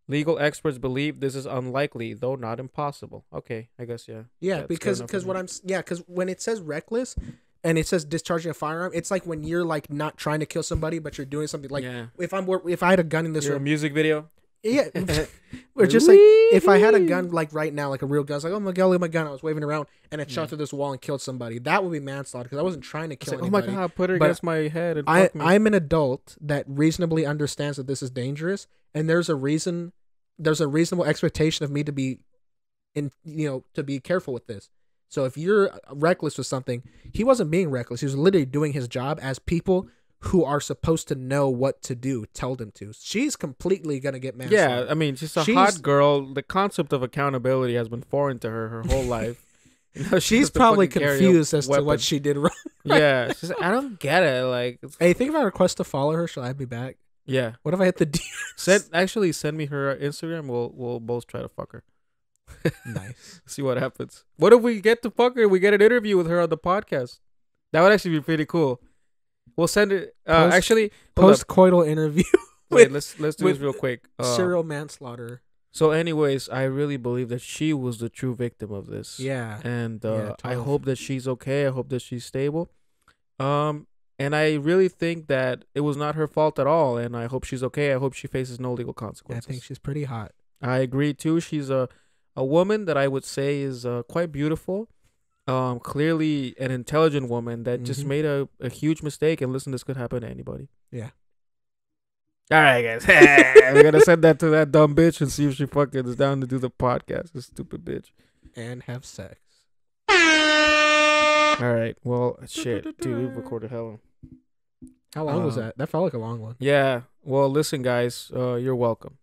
Legal experts believe this is unlikely, though not impossible. Okay, I guess, yeah. Yeah, because when it says reckless and it says discharging a firearm, it's like when you're like not trying to kill somebody, but you're doing something like if I had a gun in this room, a music video. Yeah, or just like if I had a gun like right now, like a real gun, it's like, oh my God, look at my gun. I was waving around and it shot through this wall and killed somebody. That would be manslaughter because I wasn't trying to kill anybody. Oh my God, put her against my head. And I'm an adult that reasonably understands that this is dangerous, and there's a reasonable expectation of me to be to be careful with this. So if you're reckless with something, he wasn't being reckless. He was literally doing his job as people who are supposed to know what to do tell them to. She's completely going to get manslaughter. Yeah, I mean, she's a hot girl. The concept of accountability has been foreign to her whole life. She's probably confused as to what she did wrong. Yeah, she's like, I don't get it. Like, hey, think if I request to follow her, shall I be back? Yeah. What if I hit the D? Send me her Instagram. We'll both try to fuck her. Nice. See what happens. What if we get to fuck her? We get an interview with her on the podcast. That would actually be pretty cool. We'll send it. Post-coital interview. Wait, let's do this real quick. Serial manslaughter. So, anyways, I really believe that she was the true victim of this. Yeah. And I hope that she's okay. I hope that she's stable. And I really think that it was not her fault at all. And I hope she's okay. I hope she faces no legal consequences. I think she's pretty hot. I agree too. She's a woman that I would say is quite beautiful. Clearly an intelligent woman that just made a huge mistake. And listen, this could happen to anybody. Yeah. All right, guys. We're going to send that to that dumb bitch and see if she fucking is down to do the podcast. This stupid bitch. And have sex. All right. Well, shit. Dude, we recorded hella. How long was that? That felt like a long one. Yeah. Well, listen, guys. You're welcome.